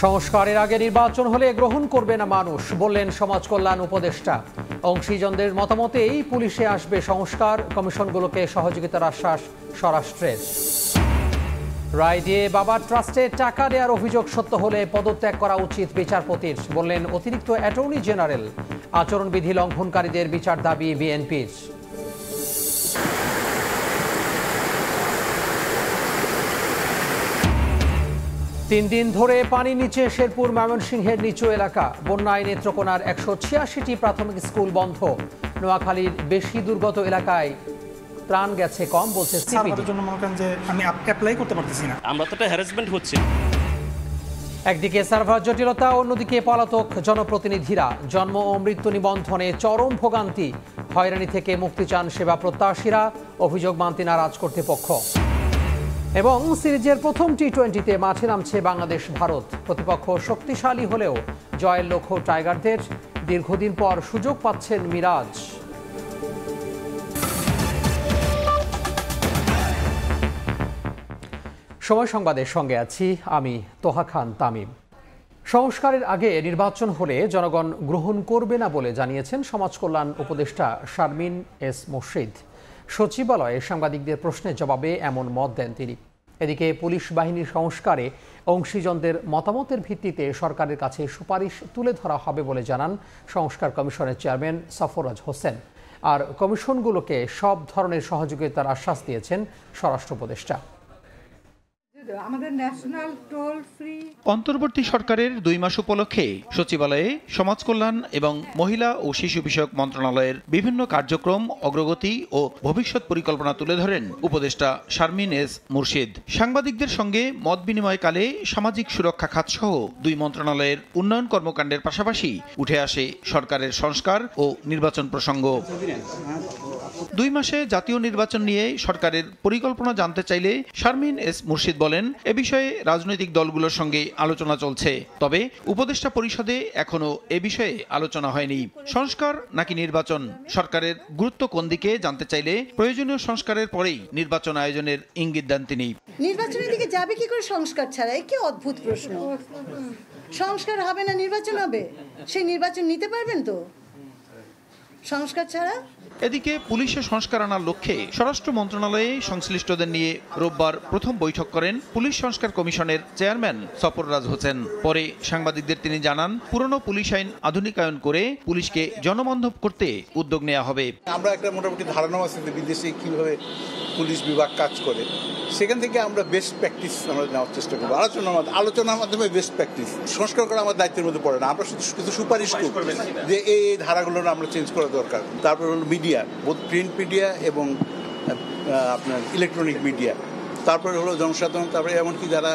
সংস্কারের আগে নির্বাচন হলে গ্রহণ করবে না মানুষ, বললেন সমাজ কল্যাণ উপদেষ্টা। অংশীজনদের মতামতেই পুলিশে আসবে সংস্কার, কমিশনগুলোকে সহযোগিতার আশ্বাস স্বরাষ্ট্রের। রায় দিয়ে বাবার ট্রাস্টে টাকা দেওয়ার অভিযোগ সত্য হলে পদত্যাগ করা উচিত বিচারপতির, বললেন অতিরিক্ত অ্যাটর্নি জেনারেল। আচরণবিধি লঙ্ঘনকারীদের বিচার দাবি বিএনপির। 3 দিন ধরে পানি নিচে শেরপুর ময়মনসিংহের নিচু এলাকা। বন্যায় নেত্রকোনার 186টি প্রাথমিক স্কুল বন্ধ। নোয়াখালীর বেশি দুর্গত এলাকায় ত্রাণ গেছে কম, বলছে সিপিডি। আমরা তো হ্যারাসমেন্ট হচ্ছে। একদিকে সার্ভার জটিলতা, অন্যদিকে পলাতক জনপ্রতিনিধিরা। জন্ম ও মৃত্যু নিবন্ধনে চরম ভোগান্তি। হয়রানি থেকে মুক্তি চান সেবা প্রত্যাশীরা, অভিযোগ মানতে নারাজ কর্তৃপক্ষ। এবং সিরিজের প্রথম টি-20তে মাঠে নামছে বাংলাদেশ ভারত। প্রতিপক্ষ শক্তিশালী হলেও জয়ের লক্ষ্য টাইগারদের। দীর্ঘদিন পর সুযোগ পাচ্ছেন মিরাজ। সময় সংবাদের সঙ্গে আছি আমি তোহা খান তামিম। সংস্কারের আগে নির্বাচন হলে জনগণ গ্রহণ করবে না বলে জানিয়েছেন সমাজ কল্যাণ উপদেষ্টা শারমিন এস মুর্শিদ। সচিবালয়ে সাংবাদিকদের প্রশ্নের জবাবে এমন মত দেন তিনি। এদিকে পুলিশ বাহিনীর সংস্কারে অংশীজনদের মতামতের ভিত্তিতে সরকারের কাছে সুপারিশ তুলে ধরা হবে বলে জানান সংস্কার কমিশনের চেয়ারম্যান সফররাজ হোসেন। আর কমিশনগুলোকে সব ধরনের সহযোগিতার আশ্বাস দিয়েছেন স্বরাষ্ট্র উপদেষ্টা। অন্তর্বর্তী সরকারের 2 মাস উপলক্ষে সচিবালয়ে সমাজ কল্যাণ এবং মহিলা ও শিশু বিষয়ক মন্ত্রণালয়ের বিভিন্ন কার্যক্রম, অগ্রগতি ও ভবিষ্যৎ পরিকল্পনা তুলে ধরেন উপদেষ্টা শারমিন এস মুর্শিদ। সাংবাদিকদের সঙ্গে মত বিনিময়কালে সামাজিক সুরক্ষা খাতসহ 2 মন্ত্রণালয়ের উন্নয়ন কর্মকাণ্ডের পাশাপাশি উঠে আসে সরকারের সংস্কার ও নির্বাচন প্রসঙ্গ। 2 মাসে জাতীয় নির্বাচন নিয়ে সরকারের পরিকল্পনা জানতে চাইলে শারমিন এস মুর্শিদ বলেন, এ বিষয়ে রাজনৈতিক দলগুলোর সঙ্গে আলোচনা চলছে, তবে উপদেষ্টা পরিষদে এখনো এ বিষয়ে আলোচনা হয়নি। সংস্কার নাকি নির্বাচন, সরকারের গুরুত্ব কোন দিকে জানতে চাইলে প্রয়োজনীয় সংস্কারের পরেই নির্বাচন আয়োজনের ইঙ্গিত দেন তিনি। নির্বাচনের দিকে যাবে কি করে সংস্কার ছাড়া? কি অদ্ভুত প্রশ্ন। সংস্কার হবে না নির্বাচন হবে? সেই নির্বাচন নিতে পারবেন তো সংস্কার ছাড়া? এদিকে পুলিশে সংস্কার আনার লক্ষ্যে স্বরাষ্ট্র মন্ত্রণালয়ে সংশ্লিষ্টদের নিয়ে রোববার প্রথম বৈঠক করেন পুলিশ সংস্কার কমিশনের চেয়ারম্যান সফররাজ হোসেন। পরে সাংবাদিকদের তিনি জানান, পুরনো পুলিশ আইন আধুনিকায়ন করে পুলিশকে জনবান্ধব করতে উদ্যোগ নেওয়া হবে। আমরা একটা মোটামুটি ধারণা আছে যে বিদেশে কিভাবে পুলিশ বিভাগ কাজ করে, সেখান থেকে আমরা বেস্ট প্র্যাকটিস আমরা নেওয়ার চেষ্টা করবো। আলোচনার মাধ্যমে বেস্ট প্র্যাকটিস সংস্কার করা আমার দায়িত্বের মধ্যে পড়ে না। আমরা শুধু সুপারিশ করি যে এই ধারাগুলো আমরা চেঞ্জ করা দরকার। তারপর হলো মিডিয়া, বোধ প্রিন্ট মিডিয়া এবং আপনার ইলেকট্রনিক মিডিয়া, তারপরে হলো জনসাধারণ, তারপরে এমনকি যারা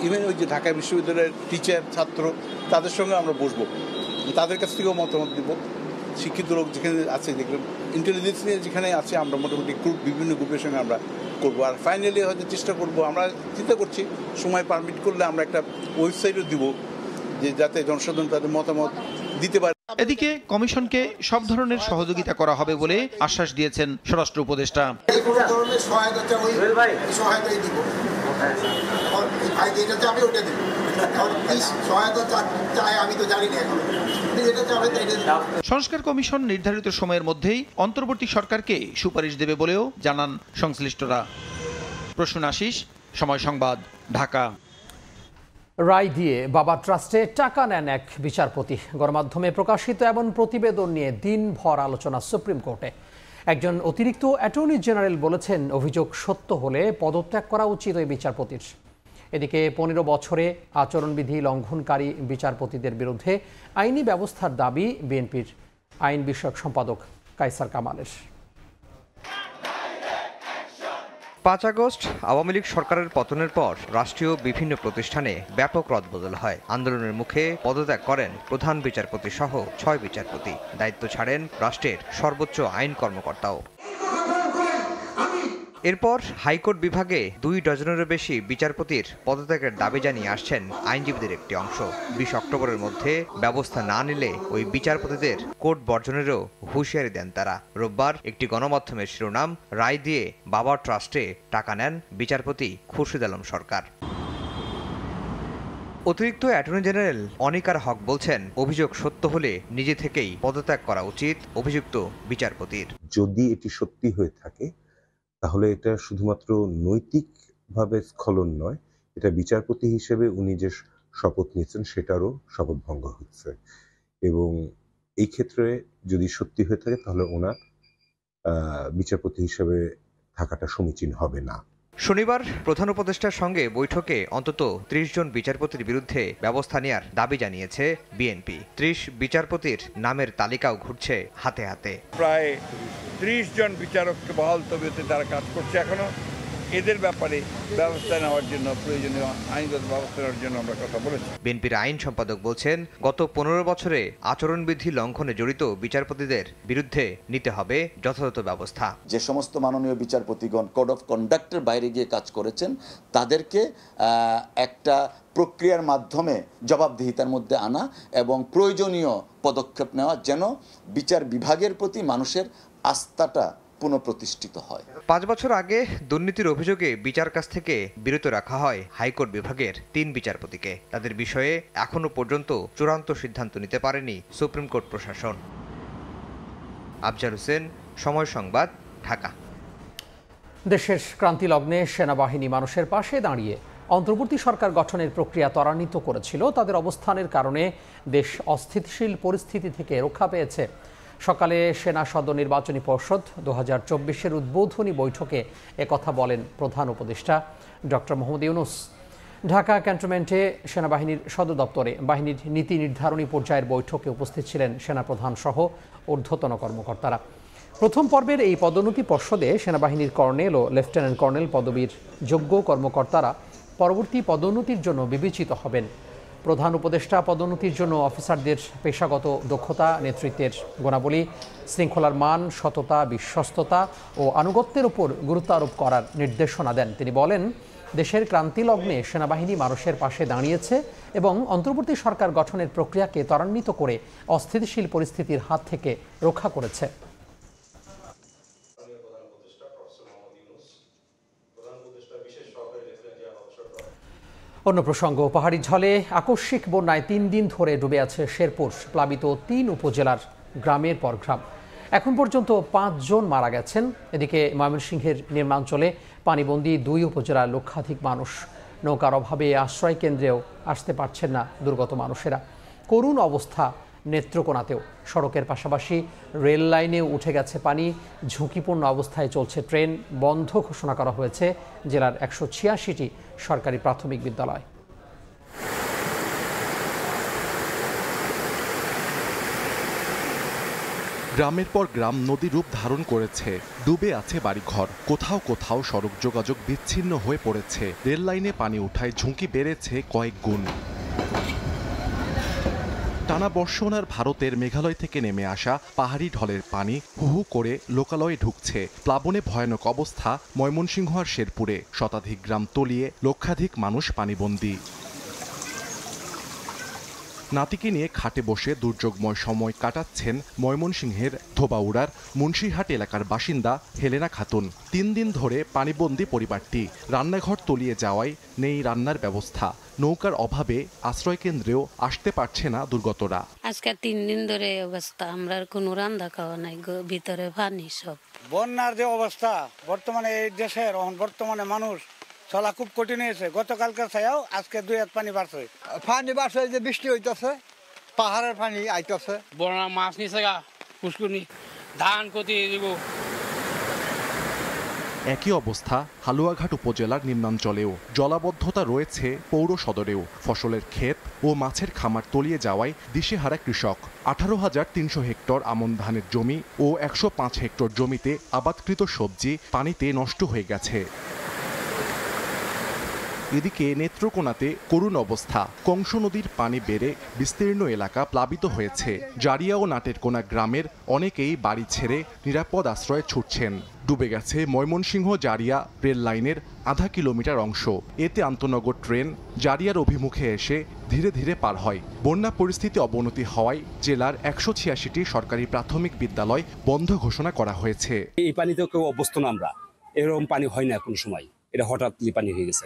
ইভেন ওই যে ঢাকা বিশ্ববিদ্যালয়ের টিচার ছাত্র তাদের সঙ্গে আমরা বসবো, তাদের কাছ থেকেও মতামত দিব। শিক্ষিত লোক যেখানে আছে, দেখলাম ইন্টেলিজেন্স নিয়ে যেখানে আছে, আমরা মোটামুটি বিভিন্ন গ্রুপের সঙ্গে আমরা করবো। আর ফাইনালি হয়তো চেষ্টা করবো, আমরা চিন্তা করছি সময় পারমিট করলে আমরা একটা ওয়েবসাইটও দিব যে যাতে জনসাধারণ তাদের মতামত দিতে পারে। এদিকে কমিশনকে সব ধরনের সহযোগিতা করা হবে বলে আশ্বাস দিয়েছেন স্বরাষ্ট্র উপদেষ্টা। সংস্কার কমিশন নির্ধারিত সময়ের মধ্যেই অন্তর্বর্তী সরকারকে সুপারিশ দেবে বলেও জানান সংশ্লিষ্টরা। প্রসূন আশিস, সময় সংবাদ, ঢাকা। রায় দিয়ে বাবা ট্রাস্টে টাকা নেন এক বিচারপতি। গণমাধ্যমে প্রকাশিত এমন প্রতিবেদন নিয়ে দিনভর আলোচনা সুপ্রিম কোর্টে। একজন অতিরিক্ত অ্যাটর্নি জেনারেল বলেছেন, অভিযোগ সত্য হলে পদত্যাগ করা উচিত ওই বিচারপতির। এদিকে 15 বছরে আচরণবিধি লঙ্ঘনকারী বিচারপতিদের বিরুদ্ধে আইনি ব্যবস্থার দাবি বিএনপির আইন বিষয়ক সম্পাদক কায়সার কামালের। 5 আগস্ট আওয়ামী লীগ সরকারের পতনের পর রাষ্ট্রীয় বিভিন্ন প্রতিষ্ঠানে ব্যাপক রদবদল হয়। আন্দোলনের মুখে পদত্যাগ করেন প্রধান বিচারপতি সহ 6 বিচারপতি। দায়িত্ব ছাড়েন রাষ্ট্রের সর্বোচ্চ আইন কর্মকর্তাও। এরপর হাইকোর্ট বিভাগে 2 ডজনেরও বেশি বিচারপতির পদত্যাগের দাবি জানিয়ে আসছেন আইনজীবীদের একটি অংশ। 20 অক্টোবরের মধ্যে ব্যবস্থা না নিলে ওই বিচারপতিদের কোর্ট বর্জনেরও হুঁশিয়ারি দেন তারা। রোববার একটি গণমাধ্যমের শিরোনাম, রায় দিয়ে বাবার ট্রাস্টে টাকা নেন বিচারপতি খুরশিদ আলম সরকার। অতিরিক্ত অ্যাটর্নি জেনারেল অনিকার হক বলছেন, অভিযোগ সত্য হলে নিজে থেকেই পদত্যাগ করা উচিত অভিযুক্ত বিচারপতির। যদি এটি সত্যি হয়ে থাকে তাহলে এটা শুধুমাত্র নৈতিকভাবে স্খলন নয়, এটা বিচারপতি হিসেবে উনি যে শপথ নিয়েছেন সেটারও শপথ ভঙ্গ হচ্ছে। এবং এই ক্ষেত্রে যদি সত্যি হয়ে থাকে তাহলে ওনার বিচারপতি হিসেবে থাকাটা সমীচীন হবে না। শনিবার প্রধান উপদেষ্টার সঙ্গে বৈঠকে অন্তত 30 জন বিচারপতির বিরুদ্ধে ব্যবস্থা নেয়ার দাবি জানিয়েছে বিএনপি। 30 বিচারপতির নামের তালিকাও ঘুরছে হাতে হাতে। প্রায় 30 জন বিচারককে বহাল তবিয়তে তারা কাজ করছে এখনো। এদের ব্যাপারে ব্যবস্থা নেওয়ার জন্য, প্রয়োজনীয় আইনগত ব্যবস্থা নেওয়ার জন্য আমরা কথা বলেছি। বিএনপির আইন সম্পাদক বলছেন, গত 15 বছরে আচরণবিধি লঙ্ঘনে জড়িত বিচারপতিদের বিরুদ্ধে নিতে হবে যথাযথ ব্যবস্থা। যে সমস্ত মাননীয় বিচারপতিগণ কোড অফ কন্ডাক্টের বাইরে গিয়ে কাজ করেছেন তাদেরকে একটা প্রক্রিয়ার মাধ্যমে জবাবদিহিতার মধ্যে আনা এবং প্রয়োজনীয় পদক্ষেপ নেওয়া, যেন বিচার বিভাগের প্রতি মানুষের আস্থাটা পুনঃপ্রতিষ্ঠিত হয়। 5 বছর আগে দুর্নীতির অভিযোগে বিচার কাছ থেকে বিরত রাখা হয় হাইকোর্ট বিভাগের 3 বিচারপতিকে। তাদের বিষয়ে এখনো পর্যন্ত চূড়ান্ত সিদ্ধান্ত নিতে পারেনি সুপ্রিম কোর্ট প্রশাসন। আফজাল হোসেন, সময় সংবাদ, ঢাকা। দেশের ক্রান্তি লগ্নে সেনাবাহিনী মানুষের পাশে দাঁড়িয়ে অন্তর্বর্তী সরকার গঠনের প্রক্রিয়া ত্বরান্বিত করেছিল। তাদের অবস্থানের কারণে দেশ অস্থিতিশীল পরিস্থিতি থেকে রক্ষা পেয়েছে। সকালে সেনা সদর নির্বাচনী পর্ষদ 2024-এর উদ্বোধনী বৈঠকে একথা বলেন প্রধান উপদেষ্টা ডক্টর মোহাম্মদ ইউনূস। ঢাকা ক্যান্টনমেন্টে সেনাবাহিনীর সদর দপ্তরে বাহিনীর নীতি নির্ধারণী পর্যায়ের বৈঠকে উপস্থিত ছিলেন সেনাপ্রধান সহ ঊর্ধ্বতন কর্মকর্তারা। প্রথম পর্বের এই পদোন্নতি পর্ষদে সেনাবাহিনীর কর্নেল ও লেফটেন্যান্ট কর্নেল পদবীর যোগ্য কর্মকর্তারা পরবর্তী পদোন্নতির জন্য বিবেচিত হবেন। প্রধান উপদেষ্টা পদোন্নতির জন্য অফিসারদের পেশাগত দক্ষতা, নেতৃত্বের গুণাবলী, শৃঙ্খলার মান, সততা, বিশ্বস্ততা ও আনুগত্যের উপর গুরুত্ব আরোপ করার নির্দেশনা দেন। তিনি বলেন, দেশের ক্রান্তি লগ্নে সেনাবাহিনী মানুষের পাশে দাঁড়িয়েছে এবং অন্তর্বর্তী সরকার গঠনের প্রক্রিয়াকে ত্বরান্বিত করে অস্থিতিশীল পরিস্থিতির হাত থেকে রক্ষা করেছে। অন্য প্রসঙ্গ, পাহাড়ি ঝড়ে আকস্মিক বন্যায় 3 দিন ধরে ডুবে আছে শেরপুর। প্লাবিত 3 উপজেলার গ্রামের পর গ্রাম। এখন পর্যন্ত 5 জন মারা গেছেন। এদিকে ময়মনসিংহের নিম্নাঞ্চলে পানিবন্দী 2 উপজেলার লক্ষাধিক মানুষ। নৌকার অভাবে আশ্রয় কেন্দ্রেও আসতে পারছেন না দুর্গত মানুষেরা। করুণ অবস্থা নেত্রকোনাতেও। সড়কের পাশাপাশি রেল লাইনেও উঠে গেছে পানি। ঝুঁকিপূর্ণ অবস্থায় চলছে ট্রেন। বন্ধ ঘোষণা করা হয়েছে জেলার 186টি সরকারি প্রাথমিক বিদ্যালয়। গ্রামের পর গ্রাম নদী রূপ ধারণ করেছে। ডুবে আছে বাড়িঘর, কোথাও কোথাও সড়ক যোগাযোগ বিচ্ছিন্ন হয়ে পড়েছে। রেল লাইনে পানি উঠায় ঝুঁকি বেড়েছে কয়েক গুণ। টানা বর্ষণার ভারতের মেঘালয় থেকে নেমে আসা পাহাড়ি ঢলের পানি হু হু করে লোকালয়ে ঢুকছে। প্লাবনে ভয়ানক অবস্থা ময়মনসিংহ আর শেরপুরে। শতাধিক গ্রাম তলিয়ে লক্ষাধিক মানুষ পানিবন্দী। নাতিকে নিয়ে খাটে বসে দুর্যোগময় সময় কাটাচ্ছেন ময়মনসিংহের ধোবাউড়ার মুন্সিহাট এলাকার বাসিন্দা হেলেনা খাতুন। 3 দিন ধরে পানিবন্দী পরিবারটি। রান্নাঘর তলিয়ে যাওয়ায় নেই রান্নার ব্যবস্থা। নৌকার অভাবে আশ্রয় কেন্দ্রেও আসতে পারছে না দুর্গতরা। আজকে 3 দিন ধরে অবস্থা, আমরা কোনো রান্না খাওয়া নাই, ভিতরে পানি সব। বন্যার যে অবস্থা বর্তমানে এই দেশের, বর্তমানে মানুষ চলা খুব কঠিন হয়েছে। গতকালকে ছায়াও আজকে 2 হাত পানি বাড়ছে। পানি বাড়ছে, যে বৃষ্টি হইতেছে, পাহাড়ের পানি আইতেছে। বন্যা মাছ নিছে গা, পুষ্কুনি ধান ক্ষতি দিব। একই অবস্থা হালুয়াঘাট উপজেলার নিম্নাঞ্চলেও। জলাবদ্ধতা রয়েছে পৌর সদরেও। ফসলের ক্ষেত ও মাছের খামার তলিয়ে যাওয়ায় দিশেহারা কৃষক। 18,300 হেক্টর আমন ধানের জমি ও 105 হেক্টর জমিতে আবাদকৃত সবজি পানিতে নষ্ট হয়ে গেছে। এদিকে নেত্রকোনাতে করুণ অবস্থা। কংস নদীর পানি বেড়ে বিস্তীর্ণ এলাকা প্লাবিত হয়েছে। জারিয়া ও নাটেরকোনা গ্রামের অনেকেই বাড়ি ছেড়ে নিরাপদ আশ্রয়ে ছুটছেন। ডুবে গেছে ময়মনসিংহ জারিয়া রেল লাইনের আধা কিলোমিটার অংশ। এতে আন্তনগর ট্রেন জারিয়ার অভিমুখে এসে ধীরে ধীরে পার হয়। বন্যা পরিস্থিতি অবনতি হওয়ায় জেলার 186টি সরকারি প্রাথমিক বিদ্যালয় বন্ধ ঘোষণা করা হয়েছে। এই পানিতে কেউ অভ্যস্ত না, আমরা এরকম পানি হয় না কোনো সময়। এটা হঠাৎই পানি হয়ে গেছে।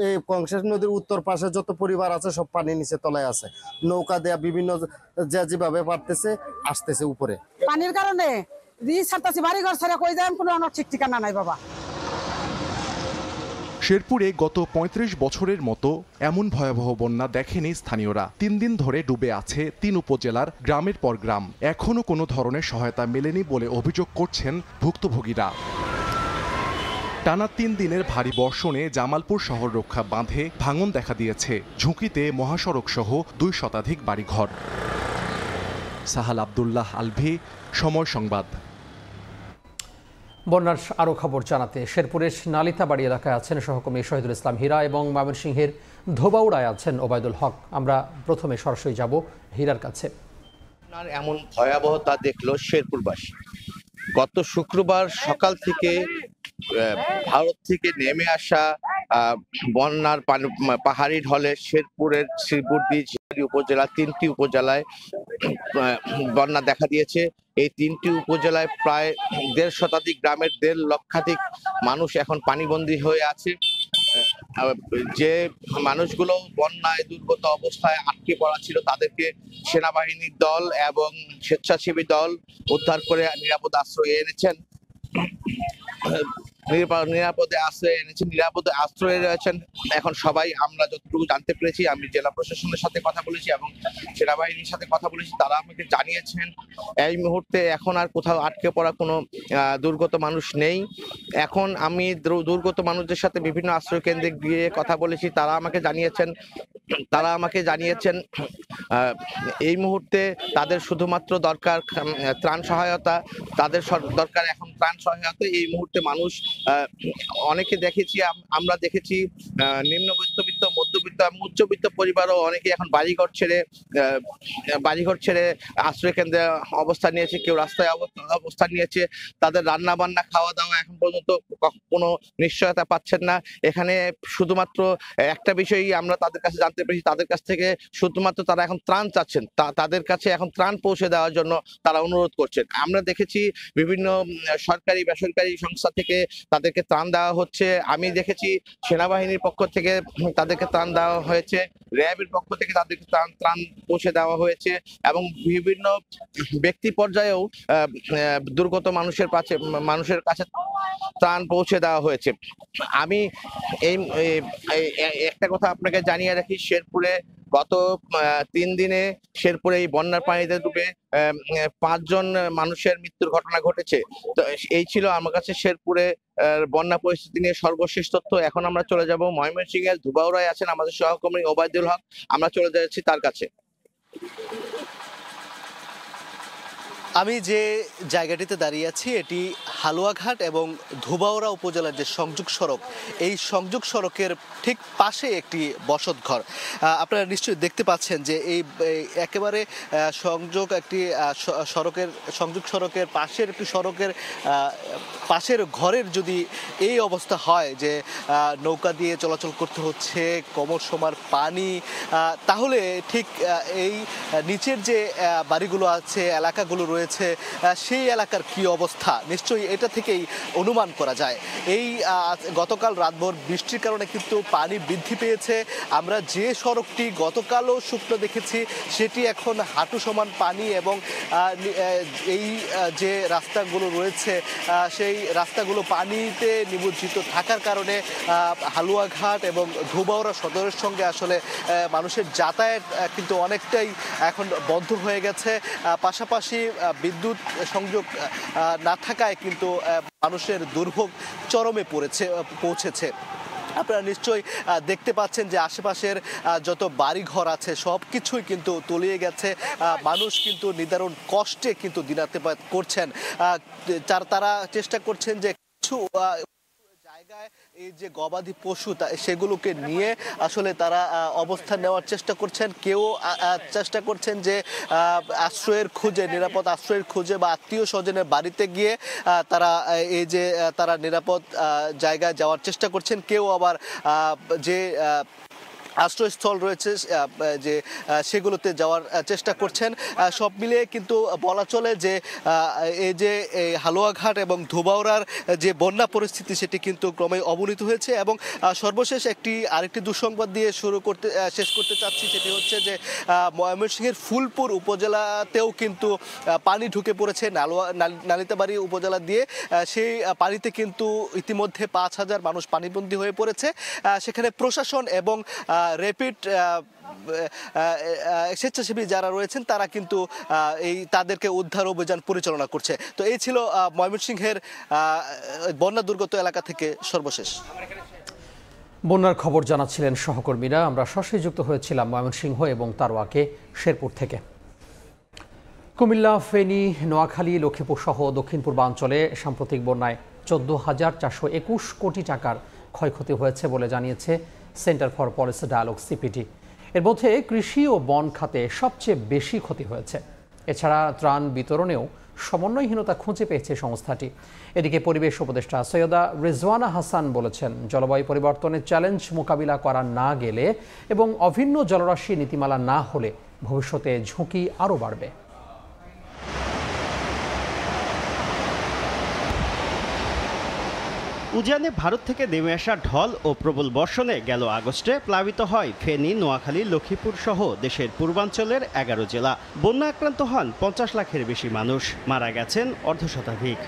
এই কংসের নদীর উত্তর পাশে যত পরিবার আছে সব পানির নিচে তলায় আছে, নৌকা দেয়া বিভিন্ন যেভাবে পারতেছে আসতেছে উপরে। পানির কারণে বাড়িঘর ছেড়ে কই যান, কোনো ঠিক ঠিকানা নাই বাবা। শেরপুরে গত ৩৫ বছরের মতো এমন ভয়াবহ বন্যা দেখেনি স্থানীয়রা। ৩ দিন ধরে ডুবে আছে ৩ উপজেলার গ্রামের পর গ্রাম। এখনও কোনো ধরনের সহায়তা মেলেনি বলে অভিযোগ করছেন ভুক্তভোগীরা। টানা ৩ দিনের ভারী বর্ষণে জামালপুর শহর রক্ষা বাঁধে ভাঙন দেখা দিয়েছে। ঝুঁকিতে মহাসড়ক সহ ২ শতাধিক বাড়িঘর। সাহাল আব্দুল্লাহ আলভি, সময় সংবাদ। বন্যার আরও খবর জানাতে শেরপুরের নালিতাবাড়ি এলাকায় আছেন সহকর্মী শহীদুল ইসলাম হীরা এবং ময়মনসিংহের ধোবাউড়ায় আছেন ওবায়দুল হক। আমরা প্রথমে সরাসরি যাব হীরার কাছে। এমন ভয়াবহতা দেখলো শেরপুরবাসী। গত শুক্রবার সকাল থেকে ভারত থেকে নেমে আসা বন্যার পাহাড়ি ঢলে শেরপুরের শ্রীপুরদি উপজেলা ৩টি উপজেলায় বন্যা দেখা দিয়েছে। এই 3টি উপজেলায় প্রায় ১.৫ শতাধিক গ্রামের ১.৫ লক্ষাধিক মানুষ এখন পানিবন্দী হয়ে আছে। যে মানুষগুলো বন্যায় দুর্গত অবস্থায় আটকে পড়া ছিল তাদেরকে সেনাবাহিনীর দল এবং স্বেচ্ছাসেবী দল উদ্ধার করে নিরাপদ আশ্রয়ে এনেছেন। নিরাপদে আশ্রয়ে রয়েছেন এখন সবাই। আমরা যতটুকু জানতে পেরেছি, আমি জেলা প্রশাসনের সাথে কথা বলেছি এবং সেনাবাহিনীর সাথে কথা বলেছি, তারা আমাকে জানিয়েছেন এই মুহূর্তে এখন আর কোথাও আটকে পড়া কোনো দুর্গত মানুষ নেই। এখন আমি দুর্গত মানুষদের সাথে বিভিন্ন আশ্রয় কেন্দ্রে গিয়ে কথা বলেছি, তারা আমাকে জানিয়েছেন এই মুহূর্তে তাদের শুধুমাত্র দরকার ত্রাণ সহায়তা। তাদের দরকার এখন ত্রাণ সহায়তা। এই মুহূর্তে মানুষ অনেকে আমরা দেখেছি নিম্নবিত্ত, মধ্যবিত্ত এবং উচ্চবিত্ত পরিবারও অনেকে এখন বাড়িঘর ছেড়ে আশ্রয় কেন্দ্রে অবস্থান নিয়েছে, কেউ রাস্তায় অবস্থান নিয়েছে। তাদের রান্না বান্না খাওয়া দাওয়া এখন পর্যন্ত কোনো নিশ্চয়তা পাচ্ছেন না। এখানে শুধুমাত্র একটা বিষয়ই আমরা তাদের কাছে জানতে পেরেছি, তাদের কাছ থেকে শুধুমাত্র তারা এখন ত্রাণ চাচ্ছেন, তাদের কাছে এখন ত্রাণ পৌঁছে দেওয়ার জন্য তারা অনুরোধ করছেন। আমরা দেখেছি বিভিন্ন সরকারি বেসরকারি সংস্থা থেকে তাদেরকে ত্রাণ দেওয়া হচ্ছে। আমি দেখেছি সেনাবাহিনীর পক্ষ থেকে তাদেরকে ত্রাণ দেওয়া হয়েছে, র্যাবের পক্ষ থেকে তাদেরকে ত্রাণ পৌঁছে দেওয়া হয়েছে এবং বিভিন্ন ব্যক্তি পর্যায়েও দুর্গত মানুষের কাছে ত্রাণ পৌঁছে দেওয়া হয়েছে। আমি এই একটা কথা আপনাকে জানিয়ে রাখি, শেরপুরে গত 3 দিনে শেরপুরে এই বন্যার পানিতে ডুবে 5 জন মানুষের মৃত্যুর ঘটনা ঘটেছে। তো এই ছিল আমার কাছে শেরপুরে বন্যা পরিস্থিতি নিয়ে সর্বশেষ তথ্য। এখন আমরা চলে যাব ময়মনসিংহের ধোবাউড়ায় আছেন আমাদের সহকর্মী ওবায়দুল হক, আমরা চলে যাচ্ছি তার কাছে। আমি যে জায়গাটিতে দাঁড়িয়ে আছি এটি হালুয়াঘাট এবং ধোবাউড়া উপজেলার যে সংযোগ সড়ক, এই সংযোগ সড়কের ঠিক পাশে একটি বসতঘর। আপনারা নিশ্চয়ই দেখতে পাচ্ছেন যে এই একেবারে সংযোগ সড়কের পাশের একটি সড়কের পাশের ঘরের যদি এই অবস্থা হয় যে নৌকা দিয়ে চলাচল করতে হচ্ছে, কোমর সমান পানি, তাহলে ঠিক এই নিচের যে বাড়িগুলো আছে, এলাকাগুলো রয়েছে, সেই এলাকার কি অবস্থা নিশ্চয়ই এটা থেকেই অনুমান করা যায়। এই গতকাল রাতভর বৃষ্টির কারণে কিন্তু পানি বৃদ্ধি পেয়েছে। আমরা যে সড়কটি গতকালও শুকনো দেখেছি সেটি এখন হাঁটু সমান পানি এবং এই যে রাস্তাগুলো রয়েছে সেই রাস্তাগুলো পানিতে নিমজ্জিত থাকার কারণে হালুয়াঘাট এবং ধোবাউড়া সদরের সঙ্গে আসলে মানুষের যাতায়াত কিন্তু অনেকটাই এখন বন্ধ হয়ে গেছে। পাশাপাশি বিদ্যুৎ সংযোগ না থাকায় কিন্তু মানুষের দুর্ভোগ চরমে পৌঁছেছে। আপনারা নিশ্চয়ই দেখতে পাচ্ছেন যে আশেপাশের যত বাড়িঘর আছে সব কিছুই কিন্তু তলিয়ে গেছে। মানুষ কিন্তু নিদারুণ কষ্টে কিন্তু দিনাতিপাত করছেন। তারা চেষ্টা করছেন যে কিছু জায়গায় এই যে গবাদি পশু সেগুলোকে নিয়ে আসলে তারা অবস্থান নেওয়ার চেষ্টা করছেন। কেউ চেষ্টা করছেন যে আশ্রয়ের খুঁজে, নিরাপদ আশ্রয়ের খুঁজে বা আত্মীয় স্বজনের বাড়িতে গিয়ে তারা নিরাপদ জায়গায় যাওয়ার চেষ্টা করছেন। কেউ আবার যে আশ্রয়স্থল রয়েছে যে সেগুলোতে যাওয়ার চেষ্টা করছেন। সব মিলিয়ে কিন্তু বলা চলে যে এই যে হালুয়াঘাট এবং ধোবাউড়ার যে বন্যা পরিস্থিতি সেটি কিন্তু ক্রমে অবনতি হয়েছে। এবং সর্বশেষ আরেকটি দুঃসংবাদ দিয়ে শেষ করতে চাচ্ছি, সেটি হচ্ছে যে ময়মনসিংহের ফুলপুর উপজেলাতেও কিন্তু পানি ঢুকে পড়েছে নালিতাবাড়ি উপজেলা দিয়ে। সেই পানিতে কিন্তু ইতিমধ্যে 5,000 মানুষ পানিবন্দী হয়ে পড়েছে। সেখানে প্রশাসন এবং র্যাপিড স্বেচ্ছাসেবী যারা রয়েছেন তারা কিন্তু তাদেরকে উদ্ধার অভিযান পরিচালনা করছে। তো এই ছিল ময়মনসিংহের বন্যা দুর্গত এলাকা থেকে সর্বশেষ। বন্যার খবর জানাচ্ছিলেন সহকর্মীরা। আমরা সরাসরি যুক্ত হয়েছিলাম ময়মনসিংহ এবং তারওয়াকে শেরপুর থেকে। কুমিল্লা, ফেনী, নোয়াখালী, লক্ষ্মীপুর সহ দক্ষিণ পূর্বাঞ্চলে সাম্প্রতিক বন্যায় 14,421 কোটি টাকার ক্ষয়ক্ষতি হয়েছে বলে জানিয়েছে centre for policy dialogue CPD. এর মধ্যে কৃষি ও বন খাতে সবচেয়ে বেশি ক্ষতি হয়েছে। এছাড়া ত্রাণ বিতরণেও সমন্বয়হীনতা খুঁজে পেয়েছে সংস্থাটি। এদিকে পরিবেশ উপদেষ্টা সৈয়দা রিজওয়ানা হাসান বলেছেন, জলবায়ু পরিবর্তনের চ্যালেঞ্জ মোকাবিলা করা না গেলে এবং অভিন্ন জলরাশি নীতিমালা না হলে ভবিষ্যতে ঝুঁকি আরও বাড়বে। উজানে ভারত থেকে নেমে আসা ঢল ও প্রবল বর্ষণে গেল আগস্টে প্লাবিত হয় ফেনী, নোয়াখালী, লক্ষ্মীপুর সহ দেশের পূর্বাঞ্চলের 11 জেলা। বন্যা আক্রান্ত হন 50 লাখের বেশি মানুষ, মারা গেছেন অর্ধশতাধিক।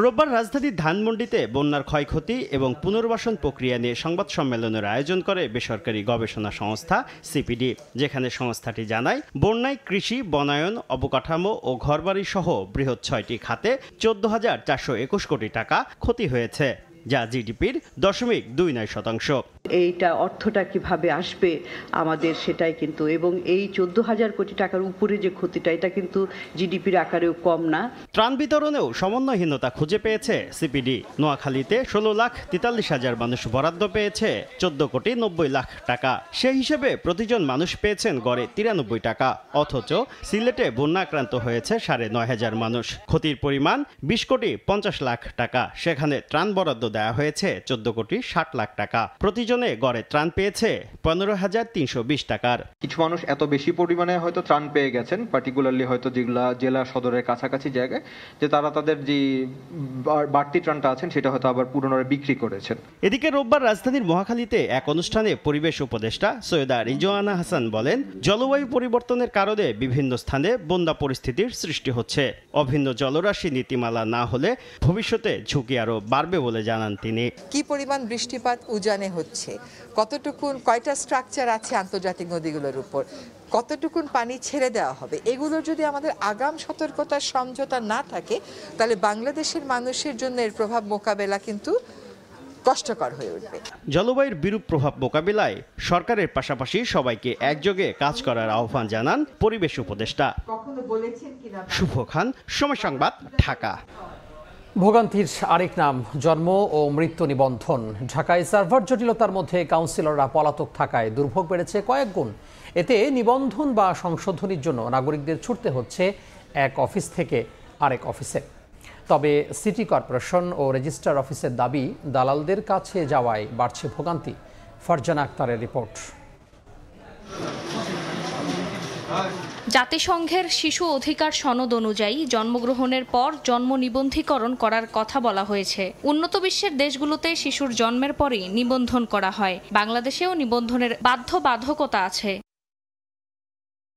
রোববার রাজধানীর ধানমন্ডিতে বন্যার ক্ষয়ক্ষতি এবং পুনর্বাসন প্রক্রিয়া নিয়ে সংবাদ সম্মেলনের আয়োজন করে বেসরকারি গবেষণা সংস্থা সিপিডি, যেখানে সংস্থাটি জানায় বন্যায় কৃষি, বনায়ন, অবকাঠামো ও ঘরবাড়ি সহ বৃহৎ 6টি খাতে 14,421 কোটি টাকা ক্ষতি হয়েছে, যা জিডিপির 0.29%। এইটা অর্থটা কিভাবে আসবে আমাদের সেটাই কিন্তু, এবং এই 14,000 কোটি টাকার উপরে যে ক্ষতিটা, এটা কিন্তু জিডিপির আকারেও কম না। ত্রাণ বিতরণেও সমন্বয়হীনতা খুঁজে পেয়েছে সিপিডি। নোয়াখালীতে 16,43,000 মানুষ বরাদ্দ পেয়েছে 14,90,00,000 টাকা। সেই হিসেবে প্রতিজন মানুষ পেয়েছেন গড়ে 93 টাকা, অথচ সিলেটে বন্যা আক্রান্ত হয়েছে 9,500 মানুষ। ক্ষতির পরিমাণ 20,50,00,000 টাকা। সেখানে ত্রাণ বরাদ্দ দেওয়া হয়েছে 14,60,00,000 টাকা। প্রতিজনে গড়ে ত্রাণ পেয়েছে 15,320 টাকার। কিছু মানুষ এত বেশি পরিমাণে হয়তো ত্রাণ পেয়ে গেছেন, পার্টিকুলারলি হয়তো যেগুলা জেলা সদরের কাছাকাছি জায়গায়, যে তারা তাদের যে বাড়তি ত্রাণটা আছেন সেটা হয়তো আবার পুনরায় বিক্রি করেছেন। এদিকে রোববার রাজধানীর মহাখালীতে এক অনুষ্ঠানে পরিবেশ উপদেষ্টা সৈয়দা রিজওয়ানা হাসান বলেন, জলবায়ু পরিবর্তনের কারণে বিভিন্ন স্থানে বন্যা পরিস্থিতির সৃষ্টি হচ্ছে। অভিন্ন জলরাশি নীতিমালা না হলে ভবিষ্যতে ঝুঁকি আরও বাড়বে বলে জানান তিনি। কি পরিমাণ বৃষ্টিপাত উজানে হচ্ছে, কতটুকুন কয়টা স্ট্রাকচার আছে আন্তর্জাতিক নদীগুলোর উপর, কতটুকুন পানি ছেড়ে দেওয়া হবে, এগুলোর যদি আমাদের আগাম সতর্কতার সমঝোতা না থাকে তাহলে বাংলাদেশের মানুষের জন্য এর প্রভাব মোকাবেলা কিন্তু কষ্টকর হয়ে উঠবে। জলবায়ুর বিরূপ প্রভাব মোকাবিলায় সরকারের পাশাপাশি সবাইকে একযোগে কাজ করার আহ্বান জানান পরিবেশ উপদেষ্টা। শুভ খান, সময় সংবাদ, ঢাকা। ভোগান্তির আরেক নাম জন্ম ও মৃত্যু নিবন্ধন। ঢাকায় সার্ভার জটিলতার মধ্যে কাউন্সিলররা পলাতক থাকায় দুর্ভোগ বেড়েছে কয়েক গুণ। এতে নিবন্ধন বা সংশোধনীর জন্য নাগরিকদের ছুটতে হচ্ছে এক অফিস থেকে আরেক অফিসে। তবে সিটি কর্পোরেশন ও রেজিস্ট্রার অফিসের দাবি দালালদের কাছে যাওয়ায় বাড়ছে ভোগান্তি। ফারজানা আক্তারের রিপোর্ট। জাতিসংঘের শিশু অধিকার সনদ অনুযায়ী জন্মগ্রহণের পর জন্ম নিবন্ধীকরণ করার কথা বলা হয়েছে। উন্নত বিশ্বের দেশগুলোতে শিশুর জন্মের পরই নিবন্ধন করা হয়। বাংলাদেশেও নিবন্ধনের বাধ্যবাধকতা আছে।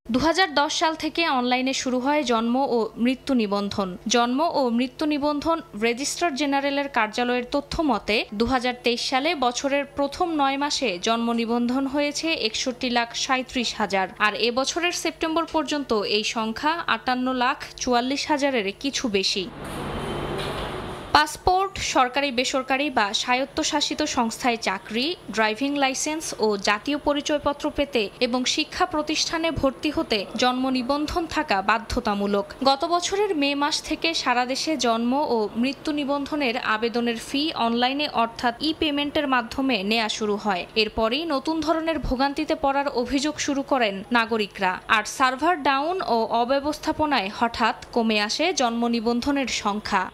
2010 সাল থেকে অনলাইনে শুরু হয় জন্ম ও মৃত্যু নিবন্ধন। জন্ম ও মৃত্যু নিবন্ধন রেজিস্ট্রার জেনারেলের কার্যালয়ের তথ্য মতে 2023 সালে বছরের প্রথম 9 মাসে জন্ম নিবন্ধন হয়েছে 61,37,000, আর এবছরের সেপ্টেম্বর পর্যন্ত এই সংখ্যা 58,44,000-এর কিছু বেশি। পাসপোর্ট, সরকারি বেসরকারি বা স্বায়ত্তশাসিত সংস্থায় চাকরি, ড্রাইভিং লাইসেন্স ও জাতীয় পরিচয়পত্র পেতে এবং শিক্ষা প্রতিষ্ঠানে ভর্তি হতে জন্ম নিবন্ধন থাকা বাধ্যতামূলক। গত বছরের মে মাস থেকে সারা দেশে জন্ম ও মৃত্যু নিবন্ধনের আবেদনের ফি অনলাইনে অর্থাৎ ই-পেমেন্টের মাধ্যমে নেওয়া শুরু হয়। এরপরই নতুন ধরনের ভোগান্তিতে পড়ার অভিযোগ শুরু করেন নাগরিকরা। আর সার্ভার ডাউন ও অব্যবস্থাপনায় হঠাৎ কমে আসে জন্ম নিবন্ধনের সংখ্যা।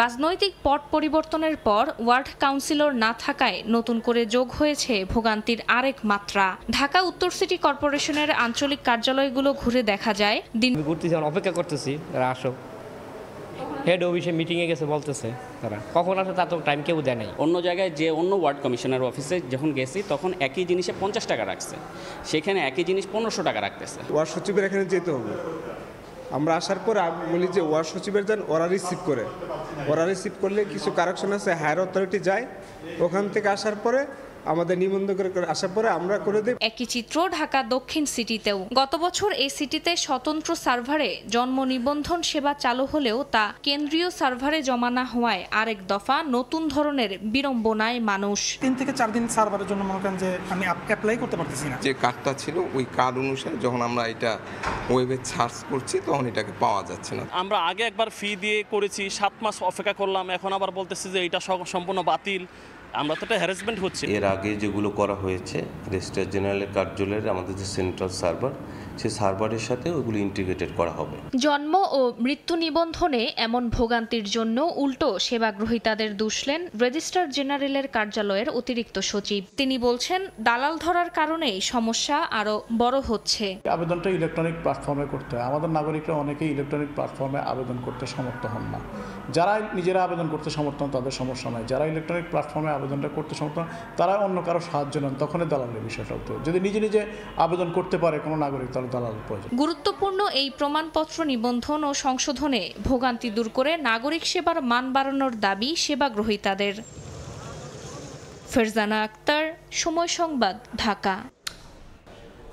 রাজনৈতিক পট পরিবর্তনের পর ওয়ার্ড কাউন্সিলর না থাকায় নতুন করে যোগ হয়েছে ভোগান্তির আরেক মাত্রা। ঢাকা উত্তর সিটি কর্পোরেশনের আঞ্চলিক কার্যালয়গুলো ঘুরে দেখা যায় দিন ঘুরতে যাওয়ার অপেক্ষা করতেছি তারা আসুক। হেড অফিসে মিটিংয়ে গেছে বলতেছে তারা কখন আসে তা তো টাইম কেউ দেয় নাই। অন্য জায়গায় যে অন্য ওয়ার্ড কমিশনার অফিসে যখন গেছি তখন একই জিনিসে 50 টাকা রাখছে, সেখানে একই জিনিস 1500 টাকা রাখতেছে। ওয়ার্ড সচিবের এখানে যেতে হবে, আমরা আসার পর বলি যে ওয়ার্ড সচিবের যান, ওরা রিসিভ করে, ওরা রিসিভ করলে কিছু কারেকশন আছে হায়ার অথরিটি যায়, ওখান থেকে আসার পরে আমাদের নিবন্ধন করে আসার পরে আমরা করে দেব। একই চিত্র ঢাকা দক্ষিণ সিটিতেও। গত বছর এই সিটিতে স্বতন্ত্র সার্ভারে জন্ম নিবন্ধন সেবা চালু হলেও তা কেন্দ্রীয় সার্ভারে জমা না হওয়ায় আরেক দফা নতুন ধরনের বিড়ম্বনায় মানুষ। 3 থেকে 4 দিন সার্ভারের জন্য মনে করেন যে আমি অ্যাপ্লাই করতে পারতেছি না। যে কার্ডটা ছিল ওই কার্ড অনুসারে যখন আমরা এটা ওয়েবে সার্চ করছি তখন এটাকে পাওয়া যাচ্ছে না। আমরা আগে একবার ফি দিয়ে করেছি, 7 মাস অপেক্ষা করলাম, এখন আবার বলতেছে যে এটা সম্পূর্ণ বাতিল। আমরা তো একটা হ্যারাসমেন্ট হচ্ছে। এর আগে যেগুলো করা হয়েছে রেজিস্ট্রার জেনারেলের কার্যালয়ের আমাদের যে সেন্ট্রাল সার্ভার, সেই সার্ভারের সাথে ওগুলো ইন্টিগ্রেটেড করা হবে। জন্ম ও মৃত্যু নিবন্ধনে এমন ভোগান্তির জন্য উল্টো সেবা গ্রহীতাদের দুষলেন রেজিস্ট্রার জেনারেলের কার্যালয়ের অতিরিক্ত সচিব। তিনি বলছেন দালাল ধরার কারণেই সমস্যা আরো বড় হচ্ছে। আবেদনটা ইলেকট্রনিক প্ল্যাটফর্মে করতে হয়। আমাদের নাগরিকরা অনেকেই ইলেকট্রনিক প্ল্যাটফর্মে আবেদন করতে সমর্থ হন না। যারা নিজেরা আবেদন করতে সমর্থ হন তাদের সমস্যা নয়, যারা ইলেকট্রনিক প্ল্যাটফর্মে আবেদনটা করতে সমর্থ হন তারা অন্য কারো সাহায্য নেন, তখনই দালালের বিষয়টা হতো। যদি নিজে নিজে আবেদন করতে পারে কোনো নাগরিক তাহলে দালাল প্রয়োজন। গুরুত্বপূর্ণ এই প্রমাণপত্র নিবন্ধন ও সংশোধনে ভোগান্তি দূর করে নাগরিক সেবার মান বাড়ানোর দাবি সেবা গ্রহীতাদের। ফারজানা আক্তার, সময় সংবাদ, ঢাকা।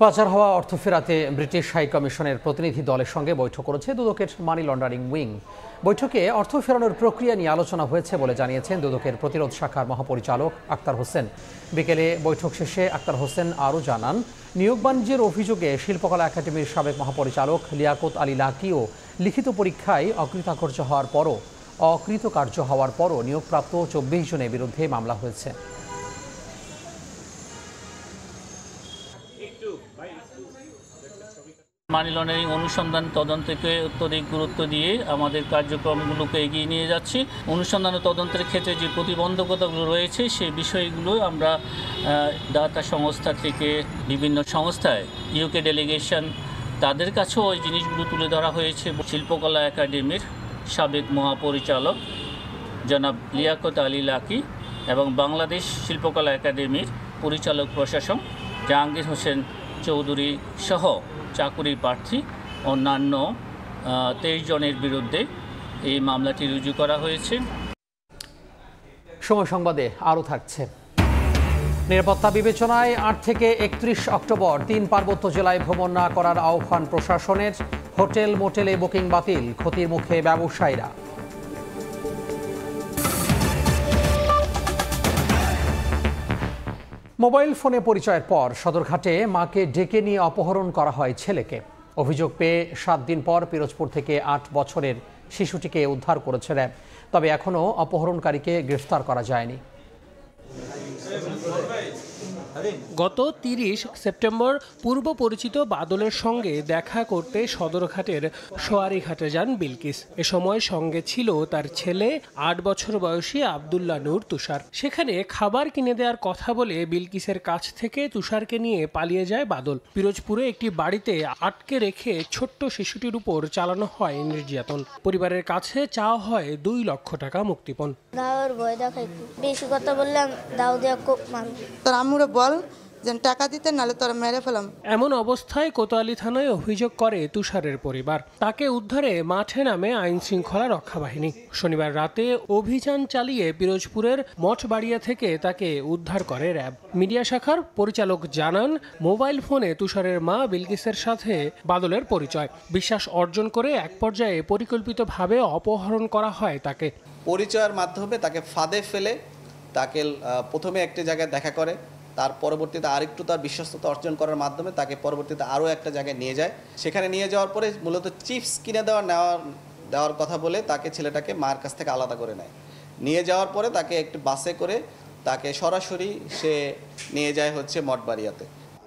পাচার হওয়া অর্থ ফেরাতে ব্রিটিশ হাই কমিশনের প্রতিনিধি দলের সঙ্গে বৈঠক করেছে দুদকের মানি লন্ডারিং উইং। বৈঠকে অর্থ ফেরানোর প্রক্রিয়া নিয়ে আলোচনা হয়েছে বলে জানিয়েছেন দুদকের প্রতিরোধ শাখার মহাপরিচালক আক্তার হোসেন। বিকেলে বৈঠক শেষে আক্তার হোসেন আরও জানান, নিয়োগ বাণিজ্যের অভিযোগে শিল্পকলা একাডেমির সাবেক মহাপরিচালক লিয়াকত আলী লাকিও লিখিত পরীক্ষায় অকৃতকার্য হওয়ার পরও নিয়োগপ্রাপ্ত 24 জনের বিরুদ্ধে মামলা হয়েছে। মানি লন্ডারিং অনুসন্ধান তদন্তকে অত্যধিক গুরুত্ব দিয়ে আমাদের কার্যক্রমগুলোকে এগিয়ে নিয়ে যাচ্ছি। অনুসন্ধান ও তদন্তের ক্ষেত্রে যে প্রতিবন্ধকতাগুলো রয়েছে সেই বিষয়গুলো আমরা দাতা সংস্থা থেকে বিভিন্ন সংস্থায় ইউকে ডেলিগেশন তাদের কাছেও ওই জিনিসগুলো তুলে ধরা হয়েছে। শিল্পকলা একাডেমির সাবেক মহাপরিচালক জনাব লিয়াকত আলী লাকি এবং বাংলাদেশ শিল্পকলা একাডেমির পরিচালক প্রশাসক জাহাঙ্গীর হোসেন চৌধুরী সহ চাকুরি প্রার্থী অন্যান্য 23 জনের বিরুদ্ধে এই মামলাটি রুজু করা হয়েছে। সময় সংবাদে আরও থাকছে। নিরাপত্তা বিবেচনায় 8 থেকে 31 অক্টোবর 3 পার্বত্য জেলায় ভ্রমণ না করার আহ্বান প্রশাসনের। হোটেল মোটেলে বুকিং বাতিল, ক্ষতির মুখে ব্যবসায়ীরা। মোবাইল ফোনে পরিচয়ের পর সদরঘাটে মাকে ডেকে নিয়ে অপহরণ করা হয় ছেলেকে। অভিযোগ পেয়ে 7 দিন পর পিরোজপুর থেকে 8 বছরের শিশুটিকে উদ্ধার করেছে র্যাব। তবে এখনও অপহরণকারীকে গ্রেফতার করা যায়নি। গত 30 সেপ্টেম্বর পূর্ব পরিচিত বাদলের সঙ্গে দেখা করতে সদরঘাটের সোয়ারিঘাটে যান বিলকিস। এ সময় সঙ্গে ছিল তার ছেলে 8 বছর বয়সী আব্দুল্লাহ নূর তুষার। সেখানে খাবার কিনে দেওয়ার কথা বলে বিলকিসের কাছ থেকে তুষারকে নিয়ে পালিয়ে যায় বাদল। পিরোজপুরে একটি বাড়িতে আটকে রেখে ছোট্ট শিশুটির উপর চালানো হয় নির্যাতন। পরিবারের কাছে চাওয়া হয় 2 লক্ষ টাকা মুক্তিপণ। বেশি কথা বললাম দাও দিয়া তোর আমুরে বল যেন টাকা দিতে, নালে তোরা মেরে ফেলাম। এমন অবস্থায় কোতোয়ালি থানায় অভিযোগ করে তুষারের পরিবার। তাকে উদ্ধারে মাঠে নামে আইন শৃঙ্খলা রক্ষা বাহিনী। শনিবার রাতে অভিযান চালিয়ে পিরোজপুরের মঠবাড়িয়া থেকে তাকে উদ্ধার করে র্যাব। মিডিয়া শাখার পরিচালক জানান, মোবাইল ফোনে তুষারের মা বিলকিসের সাথে বাদলের পরিচয়। বিশ্বাস অর্জন করে এক পর্যায়ে পরিকল্পিতভাবে অপহরণ করা হয় তাকে। পরিচয়ের মাধ্যমে তাকে ফাঁদে ফেলে তাকে প্রথমে একটি জায়গায় দেখা করে, তার পরবর্তীতে আরেকটু তার বিশ্বস্ততা অর্জন করার মাধ্যমে তাকে পরবর্তীতে আরও একটা জায়গায় নিয়ে যায়। সেখানে নিয়ে যাওয়ার পরে মূলত চিপস কিনে দেওয়ার কথা বলে তাকে ছেলেটাকে মায়ের কাছ থেকে আলাদা করে নেয়। নিয়ে যাওয়ার পরে তাকে একটি বাসে করে তাকে সরাসরি সে নিয়ে যায় হচ্ছে মঠবাড়িয়াতে।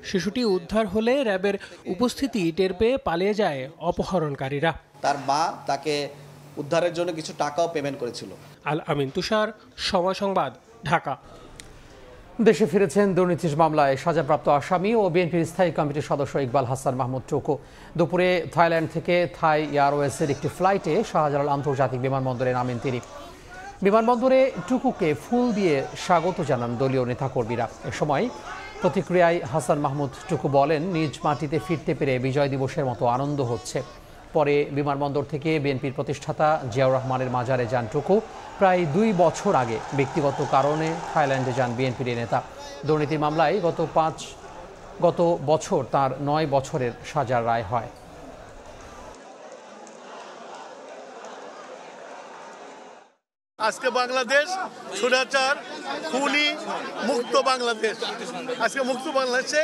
শিশুটি উদ্ধার হলে র্যাবের উপস্থিতি টের পেয়ে পালিয়ে যায় অপহরণকারীরা। তার মা তাকে উদ্ধারের জন্য কিছু টাকাও পেমেন্ট করেছিল। আল আমিন তুষার, সময় সংবাদ, ঢাকা। দেশে ফিরেছেন দুর্নীতির মামলায় সাজাপ্রাপ্ত আসামি ও বিএনপির স্থায়ী কমিটির সদস্য ইকবাল হাসান মাহমুদ টুকু। দুপুরে থাইল্যান্ড থেকে থাই এয়ারওয়েজের একটি ফ্লাইটে শাহজালাল আন্তর্জাতিক বিমানবন্দরে নামেন তিনি। বিমানবন্দরে টুকুকে ফুল দিয়ে স্বাগত জানান দলীয় নেতাকর্মীরা। এ সময় প্রতিক্রিয়ায় হাসান মাহমুদ টুকু বলেন, নিজ মাটিতে ফিরতে পেরে বিজয় দিবসের মতো আনন্দ হচ্ছে। পরে বিমানবন্দর থেকে বিএনপির প্রতিষ্ঠাতা জিয়াউর রহমানের মাজারে যান টুকু। প্রায় 2 বছর আগে ব্যক্তিগত কারণে থাইল্যান্ডে যান বিএনপির নেতা। দুর্নীতির মামলায় গত বছর তার 9 বছরের সাজার রায় হয়। আজকে বাংলাদেশ স্বৈরাচার খুনি মুক্ত বাংলাদেশ। আজকে মুক্ত বাংলাদেশে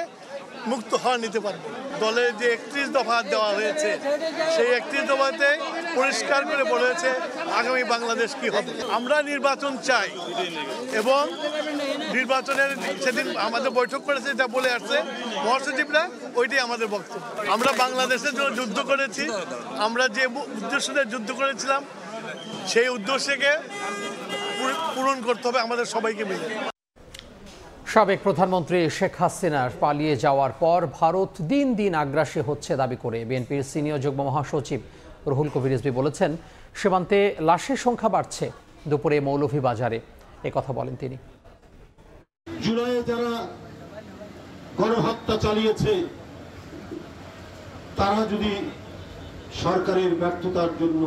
মুক্ত হওয়া নিতে পারবে। দলের যে 31 দফা দেওয়া হয়েছে সেই 31 দফাতে পরিষ্কার করে বলেছে আগামী বাংলাদেশ কি হবে। আমরা নির্বাচন চাই এবং নির্বাচনের সেদিন আমাদের বৈঠক করেছে, এটা বলে আসছে মহাসচিবরা, ওইটাই আমাদের বক্তব্য। আমরা বাংলাদেশের জন্য যুদ্ধ করেছি, আমরা যে উদ্দেশ্যে যুদ্ধ করেছিলাম সেই উদ্দেশ্যকে পূরণ করতে হবে আমাদের সবাইকে মিলে। সাবেক প্রধানমন্ত্রী শেখ হাসিনার পালিয়ে যাওয়ার পর ভারত দিন দিন আগ্রাসী হচ্ছে দাবি করে বিএনপির সিনিয়র যুগ্ম মহাসচিব রুহুল কবির রিজভী বলেছেন, সীমান্তে লাশের সংখ্যা বাড়ছে। দুপুরে মৌলভীবাজারে একথা বলেন তিনি। জুলাইয়ে যারা গণহত্যা চালিয়েছে তারা যদি সরকারের ব্যর্থতার জন্য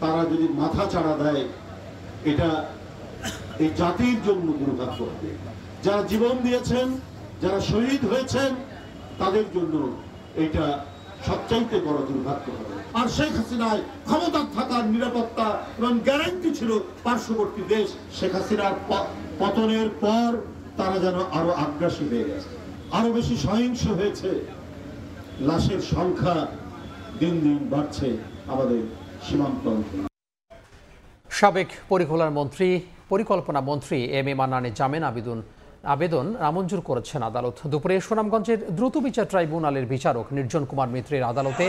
তারা যদি মাথা চাড়া দেয়, এটা এই জাতির জন্য দুর্ভাগ্য হবে। যারা জীবন দিয়েছেন, যারা শহীদ হয়েছেন, তাদের জন্য এটা সবচাইতে বড় দুর্ভাগ্য হবে। আর শেখ হাসিনায় ক্ষমতা থাকার নিরাপত্তা এবং গ্যারান্টি ছিল পার্শ্ববর্তী দেশ। শেখ হাসিনার পতনের পর তারা যেন আরো আগ্রাসী হয়ে গেছে, আরো বেশি সহিংস হয়েছে। লাশের সংখ্যা দিন দিন বাড়ছে আমাদের সীমান্ত অঞ্চলে। সাবেক পরিকল্পনা মন্ত্রী এম এ মান্নানের জামিন আবেদন নামঞ্জুর করেছেন আদালত। দুপুরে সুনামগঞ্জের দ্রুত বিচার ট্রাইব্যুনালের বিচারক নির্জন কুমার মিত্রের আদালতে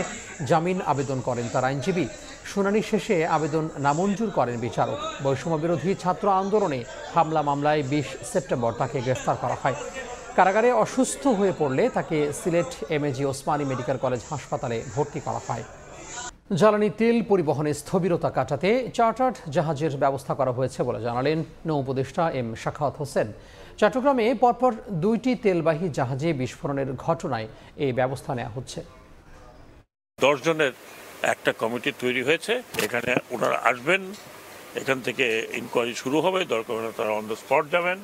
জামিন আবেদন করেন তার আইনজীবী। শুনানি শেষে আবেদন নামঞ্জুর করেন বিচারক। বৈষম্য বিরোধী ছাত্র আন্দোলনে হামলা মামলায় 20 সেপ্টেম্বর তাকে গ্রেফতার করা হয়। কারাগারে অসুস্থ হয়ে পড়লে তাকে Sylhet MAG Osmani medical college হাসপাতালে ভর্তি করা হয়। জ্বালানি তেল পরিবহনে স্থবিরতা কাটাতে চার্টার্ড জাহাজের ব্যবস্থা করা হয়েছে বলে জানালেন নৌ উপদেষ্টা এম শাখাওয়াত হোসেন। চট্টগ্রামে পরপর 2টি তেলবাহী জাহাজে বিস্ফোরণের ঘটনায় এই ব্যবস্থা নেওয়া হচ্ছে। 10 জনের একটা কমিটি তৈরি হয়েছে, এখানে ওনারা আসবেন, এখান থেকে ইনকোয়ারি শুরু হবে। দরকার হলে তারা অন দ্য স্পট যাবেন,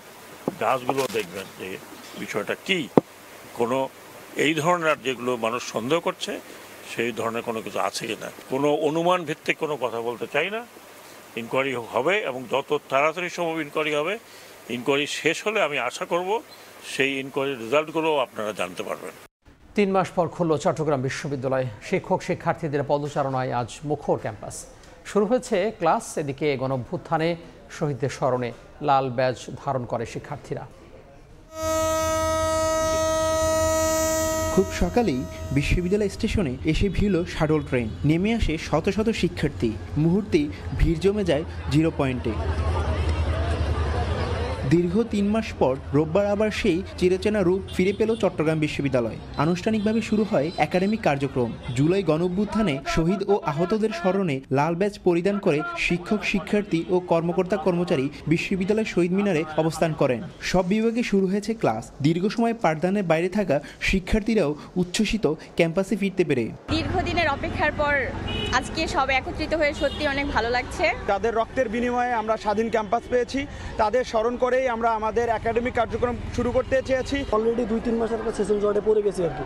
জাহাজগুলো দেখবেন যে বিষয়টা কি, কোনো এই ধরনের যেগুলো মানুষ সন্দেহ করছে সেই ধরনের কোনো কিছু আছে কিনা। কোনো অনুমান ভিত্তিক কোনো কথা বলতে চাই না। ইনকোয়ারি হবে এবং যত তাড়াতাড়ি সম্ভব ইনকোয়ারি হবে। ইনকোয়ারি শেষ হলে আমি আশা করব সেই ইনকোয়ারির রেজাল্টগুলো আপনারা জানতে পারবেন। 3 মাস পর খুলল চট্টগ্রাম বিশ্ববিদ্যালয়। শিক্ষার্থীদের পদচারণায় আজ মুখর ক্যাম্পাস। শুরু হয়েছে ক্লাস। এদিকে গণঅভ্যুত্থানে শহীদদের স্মরণে লাল ব্যাজ ধারণ করে শিক্ষার্থীরা। খুব সকালেই বিশ্ববিদ্যালয় স্টেশনে এসে ভিড়ল শাটল ট্রেন। নেমে আসে শত শত শিক্ষার্থী। মুহূর্তেই ভিড় জমে যায় 0 পয়েন্টে। দীর্ঘ 3 মাস পর রোববার আবার সেই চিরচেনা রূপ ফিরে পেল চট্টগ্রাম বিশ্ববিদ্যালয়। আনুষ্ঠানিকভাবে শুরু হয় একাডেমিক কার্যক্রম। জুলাই গণঅভ্যুত্থানে শহীদ ও আহতদের স্মরণে লাল ব্যাজ পরিধান করে শিক্ষক, শিক্ষার্থী ও কর্মকর্তা কর্মচারী বিশ্ববিদ্যালয় শহীদ মিনারে অবস্থান করেন। সব বিভাগে শুরু হয়েছে ক্লাস। দীর্ঘ সময় পাঠদানের বাইরে থাকা শিক্ষার্থীরাও উচ্ছ্বসিত ক্যাম্পাসে ফিরতে পেরে। দীর্ঘদিনের অপেক্ষার পর আজকে সবাই একত্রিত হয়ে সত্যি অনেক ভালো লাগছে। তাদের রক্তের বিনিময়ে আমরা স্বাধীন ক্যাম্পাস পেয়েছি। তাদের স্মরণ করে আমরা আমাদের একাডেমিক কার্যক্রম শুরু করতে চেয়েছি। অলরেডি 2-3 মাসের কাছে সেশন জটে পড়ে গেছি আর কি।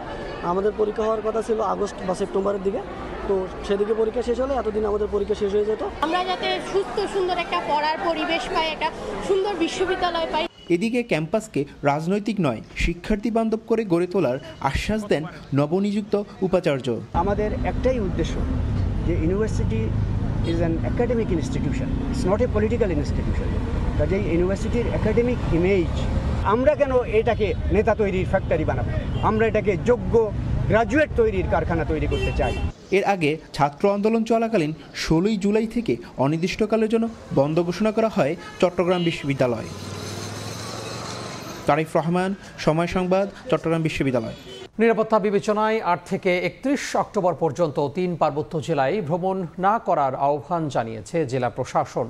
আমাদের পরীক্ষা হওয়ার কথা ছিল আগস্ট বা সেপ্টেম্বরের দিকে, তো সেদিকে পরীক্ষা শেষ হলে এতদিন আমাদের পরীক্ষা শেষ হয়ে যেত। আমরা যাতে সুস্থ সুন্দর একটা পড়ার পরিবেশ পাই, একটা সুন্দর বিশ্ববিদ্যালয় পাই। এদিকে ক্যাম্পাসকে রাজনৈতিক নয়, শিক্ষার্থী বান্ধব করে গড়ে তোলার আশ্বাস দেন নবনিযুক্ত উপাচার্য। আমাদের একটাই উদ্দেশ্য যে university is an academic institution, it's not a political institution. কাজেই ইউনিভার্সিটির একাডেমিক ইমেজ, আমরা কেন এটাকে নেতা তৈরির ফ্যাক্টরি বানাবো? আমরা এটাকে যোগ্য গ্রাজুয়েট তৈরির কারখানা তৈরি করতে চাই। এর আগে ছাত্র আন্দোলন চলাকালীন 16 জুলাই থেকে অনির্দিষ্টকালের জন্য বন্ধ ঘোষণা করা হয় চট্টগ্রাম বিশ্ববিদ্যালয়। তারিফ রহমান, সময় সংবাদ, চট্টগ্রাম বিশ্ববিদ্যালয়। নিরাপত্তা বিবেচনায় 8 থেকে 31 অক্টোবর পর্যন্ত 3 পার্বত্য জেলায় ভ্রমণ না করার আহ্বান জানিয়েছে জেলা প্রশাসন।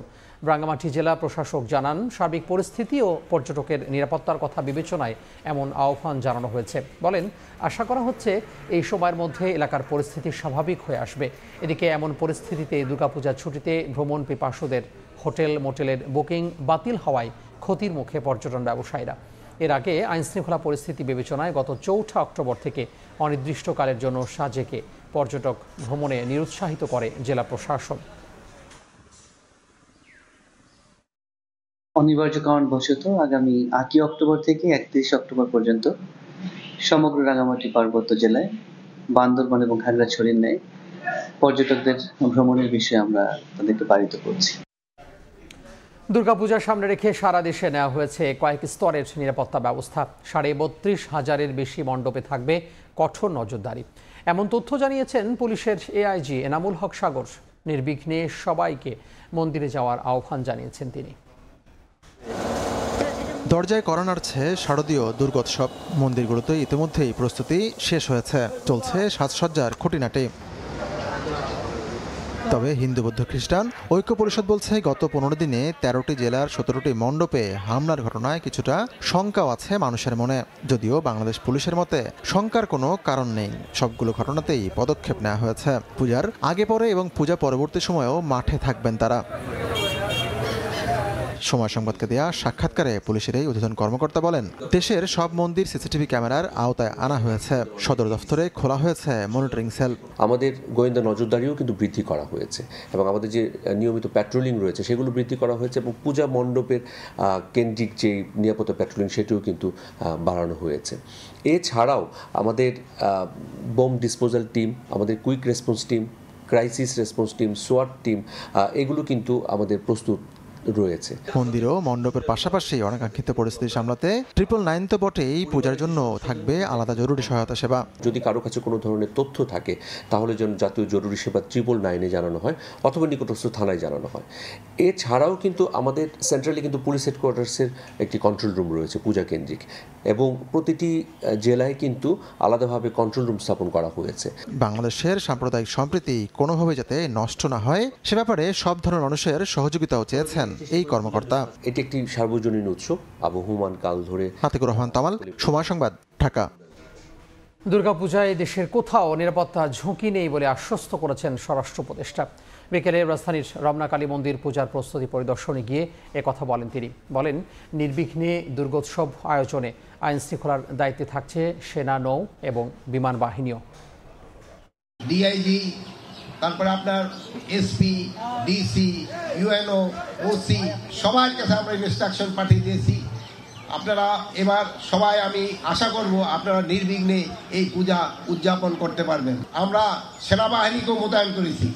রাঙ্গামাটি জেলা প্রশাসক জানান, সার্বিক পরিস্থিতি ও পর্যটকের নিরাপত্তার কথা বিবেচনায় এমন আহ্বান জানানো হয়েছে। বলেন, আশা করা হচ্ছে এই সময়ের মধ্যে এলাকার পরিস্থিতি স্বাভাবিক হয়ে আসবে। এদিকে এমন পরিস্থিতিতে দুর্গাপূজার ছুটিতে ভ্রমণ পিপাসুদের হোটেল মোটেলের বুকিং বাতিল হওয়ায় ক্ষতির মুখে পর্যটন ব্যবসায়ীরা। এর আগে আইনশৃঙ্খলা পরিস্থিতি বিবেচনায় গত 4 অক্টোবর থেকে অনির্দিষ্টকালের জন্য সাজেকে পর্যটক ভ্রমণে নিরুৎসাহিত করে জেলা প্রশাসন। অনিবার্য কারণবশত আগামী 8 অক্টোবর থেকে 31 অক্টোবর পর্যন্ত সমগ্র রাঙ্গামাটি পার্বত্য জেলায় বান্দরবান এবং খাগড়াছড়ির ন্যায় পর্যটকদের ভ্রমণের বিষয়ে আমরা তাদেরকে বাধিত করছি। দুর্গাপূজার সামনে রেখে সারা দেশে নেওয়া হয়েছে কয়েক স্তরের নিরাপত্তা ব্যবস্থা। 32,500-এর বেশি মণ্ডপে থাকবে কঠোর নজরদারি। এমন তথ্য জানিয়েছেন পুলিশের এআইজি এনামুল হক সাগর। নির্বিঘ্নে সবাইকে মন্দিরে যাওয়ার আহ্বান জানিয়েছেন তিনি। দরজায় করা নাড়ছে শারদীয় দুর্গোৎসব। মন্দিরগুলোতে ইতিমধ্যেই প্রস্তুতি শেষ হয়েছে, চলছে সাজসজ্জার খুঁটিনাটি। তবে হিন্দু বৌদ্ধ খ্রিস্টান ঐক্য পরিষদ বলছে, গত 15 দিনে 13টি জেলার 17টি মণ্ডপে হামলার ঘটনায় কিছুটা শঙ্কাও আছে মানুষের মনে। যদিও বাংলাদেশ পুলিশের মতে শঙ্কার কোনো কারণ নেই, সবগুলো ঘটনাতেই পদক্ষেপ নেওয়া হয়েছে। পূজার আগে পরে এবং পূজা পরবর্তী সময়েও মাঠে থাকবেন তারা। সময় সংবাদকে দেয়া সাক্ষাৎকারে পুলিশের এই ঊর্ধ্বতন কর্মকর্তা বলেন, দেশের সব মন্দির সিসিটিভি ক্যামেরার আওতায় আনা হয়েছে। সদর দফতরে খোলা হয়েছে মনিটরিং সেল। আমাদের গোয়েন্দা নজরদারিও কিন্তু বৃদ্ধি করা হয়েছে এবং আমাদের যে নিয়মিত প্যাট্রোলিং রয়েছে সেগুলো বৃদ্ধি করা হয়েছে এবং পূজা মণ্ডপের কেন্দ্রিক যে নিরাপত্তা প্যাট্রোলিং সেটিও কিন্তু বাড়ানো হয়েছে। এছাড়াও আমাদের বোম ডিসপোজাল টিম, আমাদের quick response team, crisis response team, সোয়াট টিম, এগুলো কিন্তু আমাদের প্রস্তুত রয়েছে। মন্দির ও মণ্ডপের পাশাপাশি অনাকাঙ্ক্ষিত পরিস্থিতি সামলাতে 999 তো বটেই, পূজার জন্য থাকবে আলাদা জরুরি সহায়তা সেবা। যদি কারো কাছে কোনো ধরনের তথ্য থাকে তাহলে যেন জাতীয় জরুরি সেবা 999-এ জানানো হয় অথবা নিকটস্থ থানায় জানানো হয়। এছাড়াও কিন্তু আমাদের সেন্ট্রালি কিন্তু পুলিশ হেডকোয়ার্টার্সের একটি কন্ট্রোল রুম রয়েছে পূজা কেন্দ্রিক, এবং প্রতিটি জেলায় কিন্তু আলাদাভাবে কন্ট্রোল রুম স্থাপন করা হয়েছে। বাংলাদেশের সাম্প্রদায়িক সম্প্রীতি কোনোভাবে যাতে নষ্ট না হয় সে ব্যাপারে সব ধরনের মানুষের সহযোগিতাও চেয়েছেন এই কর্মকর্তা। এটি একটি সার্বজনীন উৎসব, আবহমান কাল ধরে। আতিকুর রহমান তামাল, সময় সংবাদ, ঢাকা। দুর্গাপূজায় দেশের কোথাও নিরাপত্তা ঝুঁকি নেই বলে আশ্বস্ত করেছেন স্বরাষ্ট্র উপদেষ্টা। বিকেলে রাজধানীর রমনা কালী মন্দির পূজার প্রস্তুতি পরিদর্শনে গিয়ে একথা বলেন তিনি। বলেন, নির্বিঘ্নে দুর্গোৎসব আয়োজনে আইন শৃঙ্খলার দায়িত্বে থাকছে সেনা, নৌ এবং বিমান বাহিনীও। ডিআইজি, তারপরে আপনার এসপি, ডিসি, ইউএনও, ওসি সবার কাছে আমরা ইনস্ট্রাকশন পাঠিয়ে দিয়েছি। আপনারা এবার সবাই, আমি আশা করব আপনারা নির্বিঘ্নে এই পূজা উদযাপন করতে পারবেন। আমরা সেনাবাহিনীকেও মোতায়েন করেছি,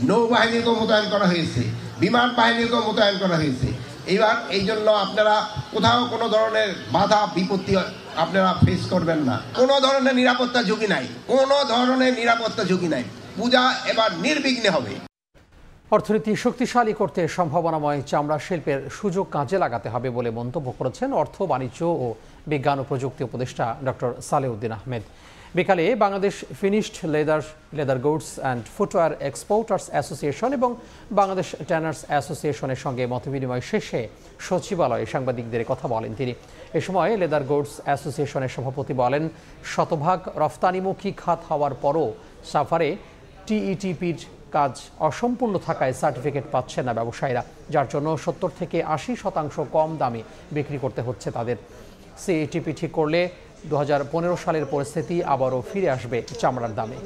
নৌবাহিনীকেও মোতায়েন করা হয়েছে, বিমান বাহিনীকেও মোতায়েন করা হয়েছে। এবার এই জন্য আপনারা কোথাও কোনো ধরনের বাধা বিপত্তি আপনারা ফেস করবেন না। কোনো ধরনের নিরাপত্তা ঝুঁকি নাই, কোনো ধরনের নিরাপত্তা ঝুঁকি নাই। পূজা এবার নির্বিঘ্নে হবে। অর্থনীতি শক্তিশালী করতে সম্ভাবনাময় চামড়া শিল্পের সুযোগ কাজে লাগাতে হবে বলে মন্তব্য করেছেন অর্থ, বাণিজ্য ও বিজ্ঞান ও প্রযুক্তি উপদেষ্টা ডক্টর সালেউদ্দিন আহমেদ। বিকালে Bangladesh finished leather goods and footwear exporters association এবং বাংলাদেশ ট্যানার্স অ্যাসোসিয়েশনের সঙ্গে মতবিনিময় শেষে সচিবালয়ে সাংবাদিকদের কথা বলেন তিনি। এ সময় লেদার গুডস অ্যাসোসিয়েশনের সভাপতি বলেন, শতভাগ রফতানিমুখী খাত হওয়ার পরও সাফারে টিইটিপির কাজ অসম্পূর্ণ থাকায় সার্টিফিকেট পাচ্ছেন না ব্যবসায়ীরা, যার জন্য 70 থেকে 80% কম দামে বিক্রি করতে হচ্ছে তাদের। সিইটিপি ঠিক করলে 2015 সালের পরিস্থিতি আবারও ফিরে আসবে চামড়ার দামে।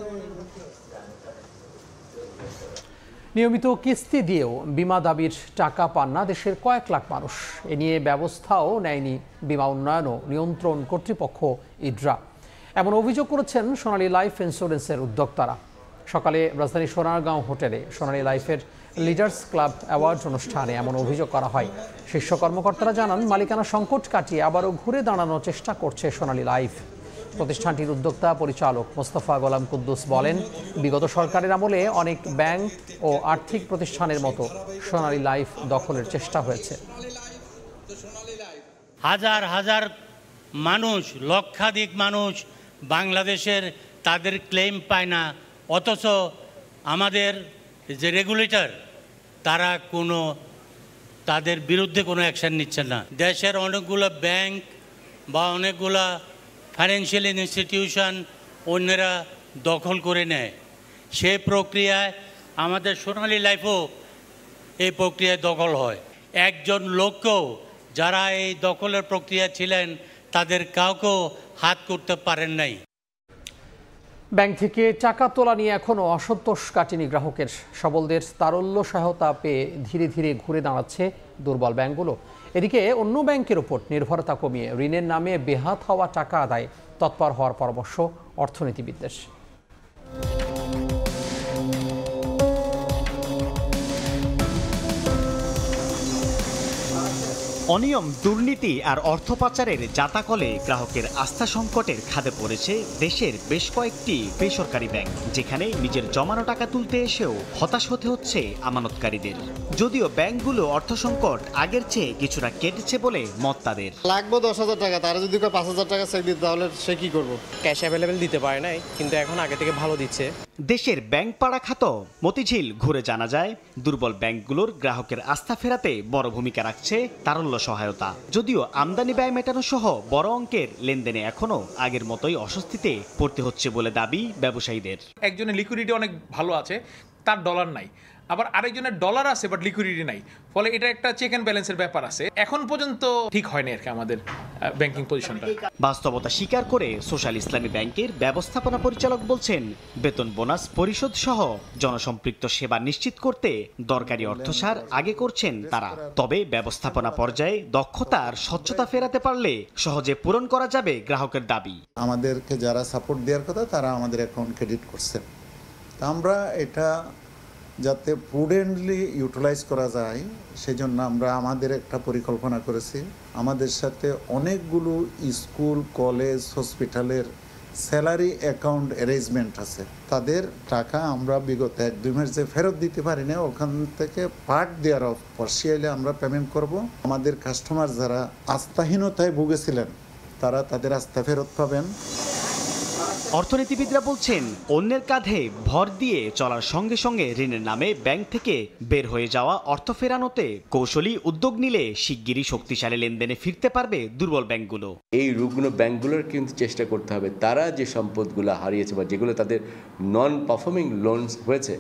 নিয়মিত কিস্তি দিয়েও বিমা দাবির টাকা পান না দেশের কয়েক লাখ মানুষ। এ নিয়ে ব্যবস্থাও নেয়নি বিমা উন্নয়ন ও নিয়ন্ত্রণ কর্তৃপক্ষ ইড্রা। এমন অভিযোগ করেছেন সোনালী লাইফ ইন্স্যুরেন্সের উদ্যোক্তারা। সকালে রাজধানীর সোনারগাঁও হোটেলে সোনালী লাইফের লিডার্স ক্লাব অ্যাওয়ার্ড অনুষ্ঠানে এমন অভিযোগ করা হয়। শীর্ষ কর্মকর্তারা জানান, মালিকানা সংকট কাটিয়ে আবারও ঘুরে দাঁড়ানোর চেষ্টা করছে সোনালী লাইফ। প্রতিষ্ঠানটির উদ্যোক্তা পরিচালক মোস্তফা গোলাম কুদ্দুস বলেন, বিগত সরকারের আমলে অনেক ব্যাংক ও আর্থিক প্রতিষ্ঠানের মতো সোনালী লাইফ দখলের চেষ্টা হয়েছে। হাজার হাজার মানুষ, লক্ষাধিক মানুষ বাংলাদেশের তাদের ক্লেম পায় না, অথচ আমাদের যে রেগুলেটর তারা তাদের বিরুদ্ধে কোনো অ্যাকশন নিচ্ছে না। দেশের অনেকগুলো ব্যাংক বা অনেকগুলো ফাইন্যান্সিয়াল ইনস্টিটিউশন অন্যরা দখল করে নেয়। সেই প্রক্রিয়ায় আমাদের সোনালী লাইফও এই প্রক্রিয়ায় দখল হয়। একজন লোককেও যারা এই দখলের প্রক্রিয়া ছিলেন তাদের কাউকেও হাত করতে পারেন নাই। ব্যাংক থেকে টাকা তোলা নিয়ে এখনও অসন্তোষ কাটেনি গ্রাহকের। সবলদের তারল্য সহায়তা পেয়ে ধীরে ধীরে ঘুরে দাঁড়াচ্ছে দুর্বল ব্যাংকগুলো। এদিকে অন্য ব্যাংকের উপর নির্ভরতা কমিয়ে ঋণের নামে বেহাত হওয়া টাকা আদায় তৎপর হওয়ার পরামর্শ অর্থনীতিবিদদের। অনিয়ম, দুর্নীতি আর অর্থ পাচারের জাতাকলে গ্রাহকের আস্থা সংকটের খাদে পড়েছে দেশের বেশ কয়েকটি বেসরকারি ব্যাংক, যেখানে নিজের জমানো টাকা তুলতে এসেও হতাশ হতে হচ্ছে আমানতকারীদের। যদিও ব্যাংকগুলো অর্থ সংকট আগের চেয়ে কিছুটা কেটেছে বলে মত তাদের। লাগবে 10,000 টাকা, তারা যদি 5,000 টাকা চেক দিতে তাহলে সে কি করবো? ক্যাশ অ্যাভেলেবেল দিতে পারে নাই, কিন্তু এখন আগে থেকে ভালো দিচ্ছে। দেশের ব্যাংক পাড়া খাত মতিঝিল ঘুরে জানা যায়, দুর্বল ব্যাংকগুলোর গ্রাহকের আস্থা ফেরাতে বড় ভূমিকা রাখছে তারল্য সহায়তা। যদিও আমদানি ব্যয় মেটানো সহ বড় অঙ্কের লেনদেনে এখনো আগের মতোই অস্বস্তিতে পড়তে হচ্ছে বলে দাবি ব্যবসায়ীদের। একজনের লিকুইডিটি অনেক ভালো আছে, তার ডলার নাই, আবার আরেকজনের ডলার আছে বাট লিকুইডিটি নাই, ফলে এটা একটা চেক অ্যান্ড ব্যালেন্সের ব্যাপার আছে। এখন পর্যন্ত ঠিক হয়নি আর কি আমাদের ব্যাংকিং পজিশনটা। বাস্তবতা স্বীকার করে সোশ্যাল ইসলামী ব্যাংকের ব্যবস্থাপনা পরিচালক বলছেন, বেতন বোনাস পরিশোধ সহ জনসম্পৃক্ত সেবা নিশ্চিত করতে দরকারি অর্থসার আগে করছেন তারা। তবে ব্যবস্থাপনা পর্যায়ে দক্ষতা আর স্বচ্ছতা ফেরাতে পারলে সহজে পূরণ করা যাবে গ্রাহকের দাবি। আমাদেরকে যারা সাপোর্ট দেওয়ার কথা তারা আমাদের অ্যাকাউন্ট ক্রেডিট করছেন, আমরা এটা যাতে প্রুডেন্টলি ইউটিলাইজ করা যায় সেজন্য আমরা আমাদের একটা পরিকল্পনা করেছি। আমাদের সাথে অনেকগুলো স্কুল, কলেজ, হসপিটালের স্যালারি অ্যাকাউন্ট অ্যারেঞ্জমেন্ট আছে। তাদের টাকা আমরা বিগত 1-2 মাস যে ফেরত দিতে পারি না, ওখান থেকে পার্ট দেওয়ার অফ পার্সিয়ালি আমরা পেমেন্ট করব। আমাদের কাস্টমার যারা আস্থাহীনতায় ভুগেছিলেন তারা তাদের আস্থা ফেরত পাবেন। অর্থনীতিবিদরা বলছেন, অন্যের কাঁধে ভর দিয়ে চলার সঙ্গে সঙ্গে ঋণের নামে ব্যাংক থেকে বের হয়ে যাওয়া অর্থ ফেরানোতে কৌশলী উদ্যোগ নিলে শিগগিরই শক্তিশালী লেনদেনে ফিরতে পারবে দুর্বল ব্যাংকগুলো। এই রুগ্ন ব্যাংকগুলোর কিন্তু চেষ্টা করতে হবে তারা যে সম্পদগুলো হারিয়েছে বা যেগুলো তাদের নন পারফর্মিং লোনস হয়েছে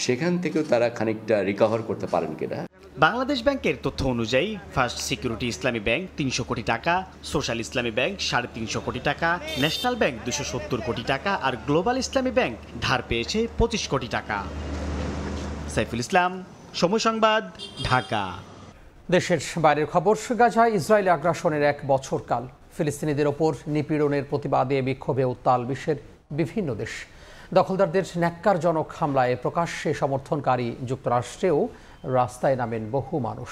সেখান থেকেও তারা খানিকটা রিকভার করতে পারেন কিনা। বাংলাদেশ ব্যাংকের তথ্য অনুযায়ী ফার্স্ট সিকিউরিটি ইসলামী ব্যাংক 300 কোটি টাকা, সোশ্যাল ইসলামী ব্যাংক 350 কোটি টাকা, ন্যাশনাল ব্যাংক 270 কোটি টাকা আর গ্লোবাল ইসলামী ব্যাংক ধার পেয়েছে 25 কোটি টাকা। সাইফুল ইসলাম, সময় সংবাদ, ঢাকা। দেশের বাইরের খবর। গাজায় ইসরায়েলি আগ্রাসনের 1 বছরকাল। ফিলিস্তিনিদের ওপর নিপীড়নের প্রতিবাদে বিক্ষোভে উত্তাল বিশ্বের বিভিন্ন দেশ। দখলদারদের ন্যাক্কারজনক হামলায় প্রকাশ্যে সমর্থনকারী যুক্তরাষ্ট্রেও রাস্তায় নামেন বহু মানুষ।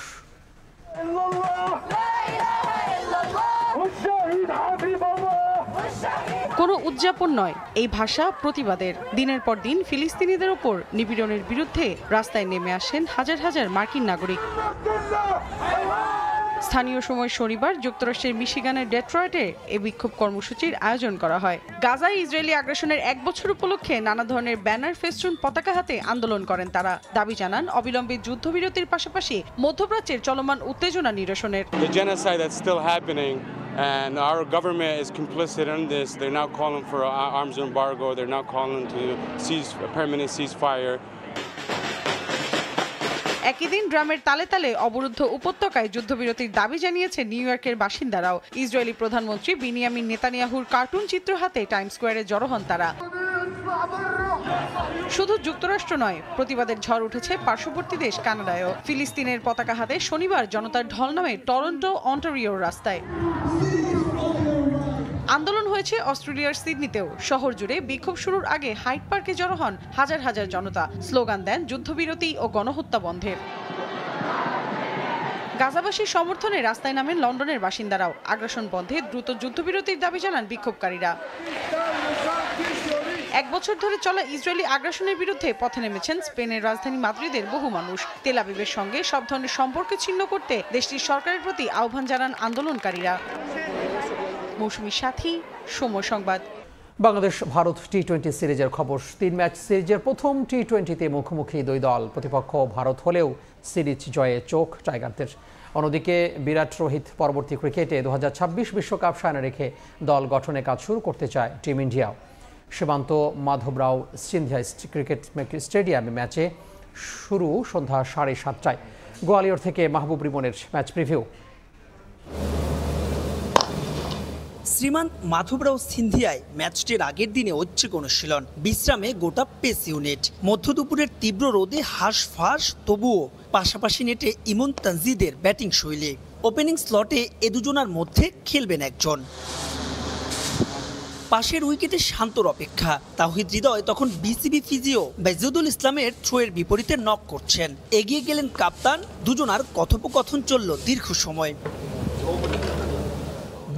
কোনো উদযাপন নয়, এই ভাষা প্রতিবাদের। দিনের পর দিন ফিলিস্তিনিদের ওপর নিপীড়নের বিরুদ্ধে রাস্তায় নেমে আসেন হাজার হাজার মার্কিন নাগরিক। স্থানীয় সময় শনিবার যুক্তরাষ্ট্রের মিশিগানের ডেট্রয়েটে এই বিক্ষোভ কর্মসূচির আয়োজন করা হয়। গাজায় ইসরায়েলি আগ্রাসনের 1 বছর উপলক্ষে নানা ধরনের ব্যানার, ফেস্টুন, পতাকা হাতে আন্দোলন করেন তারা। দাবি জানান অবিলম্বে যুদ্ধবিরতির পাশাপাশি মধ্যপ্রাচ্যের চলমান উত্তেজনা নিরসনের। And our government is complicit in this. They're now calling for an arms embargo. They're now calling to cease a permanent ceasefire. একই দিন ড্রামের তালে তালে অবরুদ্ধ উপত্যকায় যুদ্ধবিরতির দাবি জানিয়েছে নিউ ইয়র্কের বাসিন্দারাও। ইসরায়েলি প্রধানমন্ত্রী বিনিয়ামিন নেতানিয়াহুর কার্টুন চিত্র হাতে টাইমস স্কোয়ারে জড়ো হন তারা। শুধু যুক্তরাষ্ট্র নয়, প্রতিবাদের ঝড় উঠেছে পার্শ্ববর্তী দেশ কানাডায়ও। ফিলিস্তিনের পতাকা হাতে শনিবার জনতার ঢল নামে টরন্টো, অন্টারিওর রাস্তায়। আন্দোলন হয়েছে অস্ট্রেলিয়ার সিডনিতেও। শহর জুড়ে বিক্ষোভ শুরুর আগে হাইড পার্কে জড়ো হন হাজার হাজার জনতা। স্লোগান দেন যুদ্ধবিরতি ও গণহত্যা বন্ধের। গাজাবাসীর সমর্থনে রাস্তায় নামেন লন্ডনের বাসিন্দারাও। আগ্রাসন বন্ধে দ্রুত যুদ্ধবিরতির দাবি জানান বিক্ষোভকারীরা। 1 বছর ধরে চলা ইসরায়েলি আগ্রাসনের বিরুদ্ধে পথে নেমেছেন স্পেনের রাজধানী মাদ্রিদের বহু মানুষ। তেল আবিবের সঙ্গে সব ধরনের সম্পর্ক ছিন্ন করতে দেশটির সরকারের প্রতি আহ্বান জানান আন্দোলনকারীরা। মৌসুমীর সাথী, সময় সংবাদ। বাংলাদেশ ভারত টি-20 সিরিজের খবর। 3 ম্যাচ সিরিজের প্রথম টি-20তে মুখোমুখি দুই দল। প্রতিপক্ষ ভারত হলেও সিরিজ জয়ে চোখ টাইগারদের। অন্যদিকে বিরাট রোহিত পরবর্তী ক্রিকেটে 2026 বিশ্বকাপ সামনে রেখে দল গঠনে কাজ শুরু করতে চায় টিম ইন্ডিয়া। সীমান্ত মাধবরাও সিন্ধিয়া ক্রিকেট স্টেডিয়ামে ম্যাচে শুরু সন্ধ্যা 7:30টায়। গোয়ালিয়র থেকে মাহবুব রিমনের ম্যাচ প্রিভিউ। শ্রীমান মাধবরাও সিন্ধিয়ায় ম্যাচটির আগের দিনে ঐচ্ছিক অনুশীলন, বিশ্রামে গোটা পেস ইউনিট। মধ্য দুপুরের তীব্র রোদে হাঁসফাঁস, তবুও পাশাপাশি নেটে ইমন তানজিদের ব্যাটিং শৈলী। ওপেনিং স্লটে এ দুজনার মধ্যে খেলবেন একজন। পাশের উইকেটে শান্তর অপেক্ষা। তাওহিদ হৃদয় তখন বিসিবি ফিজিও বাইজুদুল ইসলামের থ্রোয়ের বিপরীতে নক করছেন। এগিয়ে গেলেন কাপ্তান। দুজনার কথোপকথন চলল দীর্ঘ সময়।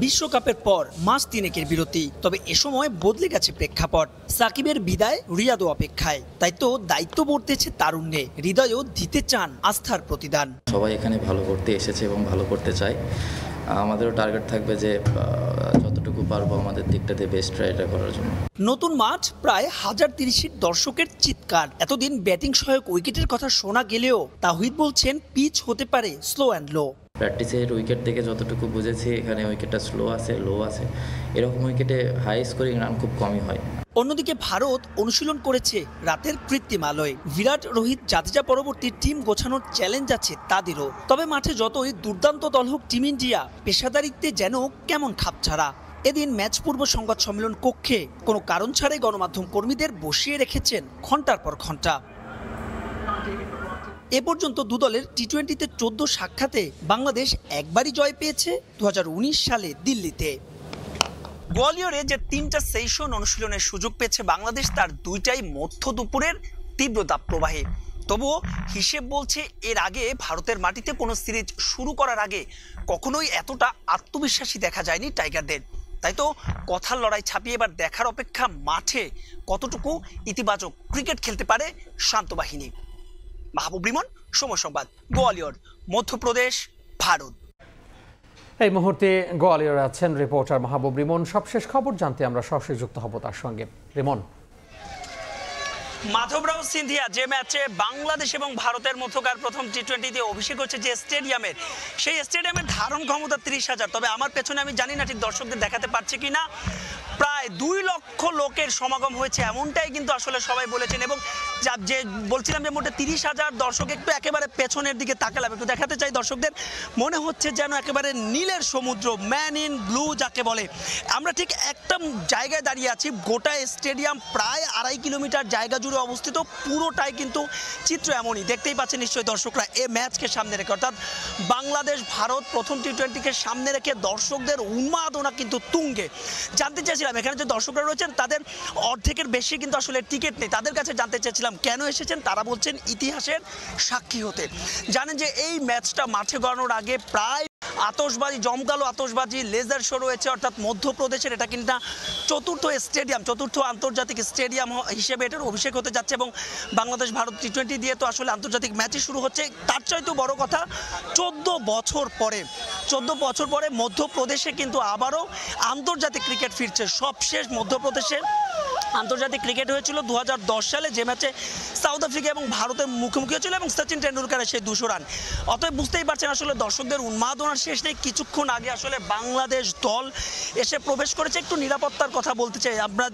বিশ্বকাপের পর মাস 3 বিরতি, তবে এ সময় বদলে গেছে প্রেক্ষাপট। সাকিবের বিদায়, রিয়াদও অপেক্ষায়। তাই তো দায়িত্ব বর্তেছে তারুণ্যে। হৃদয়ও দিতে চান আস্থার প্রতিদান। সবাই এখানে ভালো করতে এসেছে এবং ভালো করতে চায়। আমাদেরও টার্গেট থাকবে যে যতটুকু পারবো আমাদের দিকটাতে বেস্ট ট্রাইটা করার জন্য। নতুন মাঠ, প্রায় 1030 দর্শকের চিৎকার। এতদিন ব্যাটিং সহায়ক উইকেটের কথা শোনা গেলেও তাওহিদ বলছেন পিচ হতে পারে স্লো অ্যান্ড লো। প্র্যাকটিসের উইকেট থেকে যতটুকু বুঝেছি এখানে উইকেটটা স্লো আছে, লো আছে। এরকম উইকেটে হাই স্কোরিং রান খুব কমই হয়। অন্যদিকে ভারত অনুশীলন করেছে রাতের কৃত্রিম আলোয়। বিরাট, রোহিত, জাদেজা পরবর্তী টিম গোছানোর চ্যালেঞ্জ আছে তাদেরও। তবে মাঠে যতই দুর্দান্ত দল হোক টিম ইন্ডিয়া পেশাদারিত্বে যেন কেমন খাপছাড়া। এদিন ম্যাচ পূর্ব সংবাদ সম্মেলন কক্ষে কোনো কারণ ছাড়াই গণমাধ্যম কর্মীদের বসিয়ে রেখেছেন ঘন্টার পর ঘন্টা। এ পর্যন্ত দু দলের টি-20তে 14 সাক্ষাতে বাংলাদেশ একবারই জয় পেয়েছে 2019 সালে দিল্লিতে। গোয়ালিয়রে যে 3টা সেশন অনুশীলনের সুযোগ পেয়েছে বাংলাদেশ, তার 2টাই মধ্য দুপুরের তীব্র তাপপ্রবাহে। তবুও হিসেব বলছে এর আগে ভারতের মাটিতে কোনো সিরিজ শুরু করার আগে কখনোই এতটা আত্মবিশ্বাসী দেখা যায়নি টাইগারদের। তাই তো কথার লড়াই ছাপিয়ে এবার দেখার অপেক্ষা মাঠে কতটুকু ইতিবাচক ক্রিকেট খেলতে পারে শান্ত বাহিনী। মাহবুব রিমন, সময় সংবাদ, গোয়ালিয়র, মধ্যপ্রদেশ, ভারত। এই মুহূর্তে গোয়ালিয়রে আছেন রিপোর্টার মাহবুব রিমন। সবশেষ খবর জানতে আমরা সরাসরি যুক্ত হব তার সঙ্গে। রিমন। মাধবরাও সিন্ধিয়া যে ম্যাচে বাংলাদেশ এবং ভারতের মধ্যকার প্রথম টি-20তে অভিষেক হচ্ছে যে স্টেডিয়ামের, সেই স্টেডিয়ামের ধারণ ক্ষমতা 30,000। তবে আমার পেছনে আমি জানি না ঠিক দর্শকদের দেখাতে পারছে কিনা, প্রায় 2 লক্ষ লোকের সমাগম হয়েছে এমনটাই কিন্তু আসলে সবাই বলেছেন। এবং যে বলছিলাম যে মোটে 30,000 দর্শক, একটু একেবারে পেছনের দিকে তাকালাম, একটু দেখাতে চাই দর্শকদের। মনে হচ্ছে যেন একেবারে নীলের সমুদ্র, ম্যান ইন ব্লু যাকে বলে। আমরা ঠিক একটা জায়গায় দাঁড়িয়ে আছি। গোটা স্টেডিয়াম প্রায় 2.5 কিলোমিটার জায়গা জুড়ে অবস্থিত। পুরোটাই কিন্তু চিত্র এমনই। দেখতেই পাচ্ছেন নিশ্চয়ই দর্শকরা এই ম্যাচকে সামনে রেখে, অর্থাৎ বাংলাদেশ ভারত প্রথম টি-20কে সামনে রেখে দর্শকদের উন্মাদনা কিন্তু তুঙ্গে। জানতে চাইছিলাম এখানে যে দর্শকরা রয়েছেন তাদের অর্ধেকের বেশি কিন্তু আসলে টিকিট নেই। তাদের কাছে জানতে চাইছিলাম কেন এসেছেন। তারা বলছেন ইতিহাসের সাক্ষী হতে। জানেন যে এই ম্যাচটা মাঠে গড়ানোর আগে প্রায় আতশবাজি, জমকালো আতশবাজি, লেজার শো রয়েছে। অর্থাৎ মধ্যপ্রদেশের এটা কিন্তু 4র্থ স্টেডিয়াম, 4র্থ আন্তর্জাতিক স্টেডিয়াম হিসেবে এটার অভিষেক হতে যাচ্ছে। এবং বাংলাদেশ ভারত টি-20 দিয়ে তো আসলে আন্তর্জাতিক ম্যাচই শুরু হচ্ছে। তার চাইতেও বড় কথা, 14 বছর পরে মধ্যপ্রদেশে কিন্তু আবারও আন্তর্জাতিক ক্রিকেট ফিরছে। সবশেষ মধ্যপ্রদেশে আন্তর্জাতিক ক্রিকেট হয়েছিল 2010 সালে, যে ম্যাচে সাউথ আফ্রিকা এবং ভারতের মুখোমুখি হয়েছিল এবং সচিন টেন্ডুলকারের সেই 200 রান। অতএব বুঝতেই পারছেন আসলে দর্শকদের উন্মাদনার শেষ নেই। কিছুক্ষণ আগে আসলে বাংলাদেশ দল এসে প্রবেশ করেছে। একটু নিরাপত্তার কথা বলতে চাই। আমরা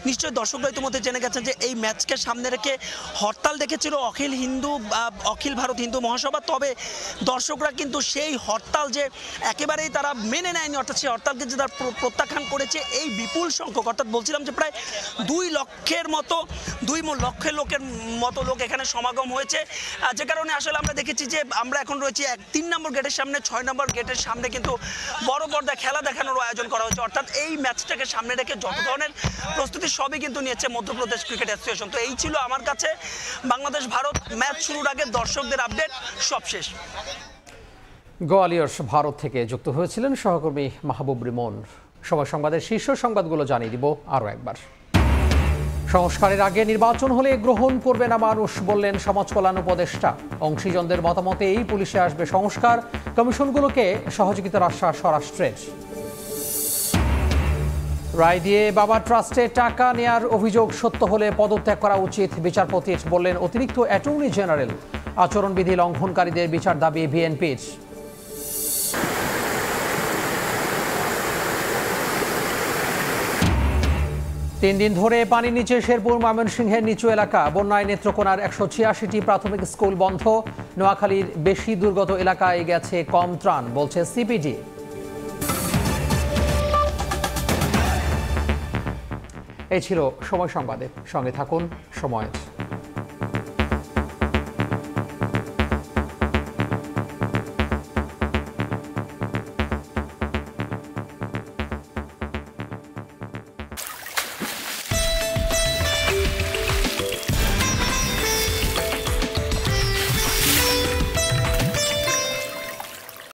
নিশ্চয়ই দর্শকরা ইতিমধ্যে জেনে গেছেন যে এই ম্যাচকে সামনে রেখে হরতাল ডেকেছিল অখিল ভারত হিন্দু মহাসভা। তবে দর্শকরা কিন্তু সেই হরতাল যে একেবারেই তারা মেনে নেয়নি, অর্থাৎ সেই হরতালকে যে তারা প্রত্যাখ্যান করেছে। এই বিপুল সংখ্যক, অর্থাৎ বলছিলাম যে প্রায় 2 লক্ষের লোকের মতো লোক এখানে সমাগম হয়েছে। যে কারণে আসলে আমরা দেখেছি যে আমরা এখন রয়েছি 3 নম্বর গেটের সামনে। 6 নম্বর গেটের সামনে কিন্তু বড় পর্দায় খেলা দেখানোর আয়োজন করা হয়েছে। অর্থাৎ এই ম্যাচটাকে সামনে রেখে যত ধরনের প্রস্তুতি সবই কিন্তু নিয়েছে মধ্যপ্রদেশ ক্রিকেট অ্যাসোসিয়েশন। তো এই ছিল আমার কাছে বাংলাদেশ ভারত ম্যাচ শুরুর আগে দর্শকদের আপডেট। সব শেষ। গোয়ালিয়র ভারত থেকে যুক্ত হয়েছিলেন সহকর্মী মাহবুব রিমন। সময় সংবাদের শীর্ষ সংবাদগুলো জানিয়ে দিব আরও একবার। সংস্কারের আগে নির্বাচন হলে গ্রহণ করবে না মানুষ, বললেন সমাজ কল্যাণ উপদেষ্টা। অংশীজনদের মতামতেই পুলিশে আসবে সংস্কার, কমিশনগুলোকে সহযোগিতার আশ্বাস স্বরাষ্ট্রের। রায় দিয়ে বাবা ট্রাস্টে টাকা নেয়ার অভিযোগ সত্য হলে পদত্যাগ করা উচিত বিচারপতির, বললেন অতিরিক্ত অ্যাটর্নি জেনারেল। আচরণবিধি লঙ্ঘনকারীদের বিচার দাবি বিএনপির। 3 দিন ধরে পানির নিচে শেরপুর ময়মনসিংহের নিচু এলাকা। বন্যায় নেত্রকোনার 186টি প্রাথমিক স্কুল বন্ধ। নোয়াখালীর বেশি দুর্গত এলাকায় গেছে কম ত্রাণ, বলছে সিপিডি। এই ছিল সময় সংবাদে, সঙ্গে থাকুন সময়।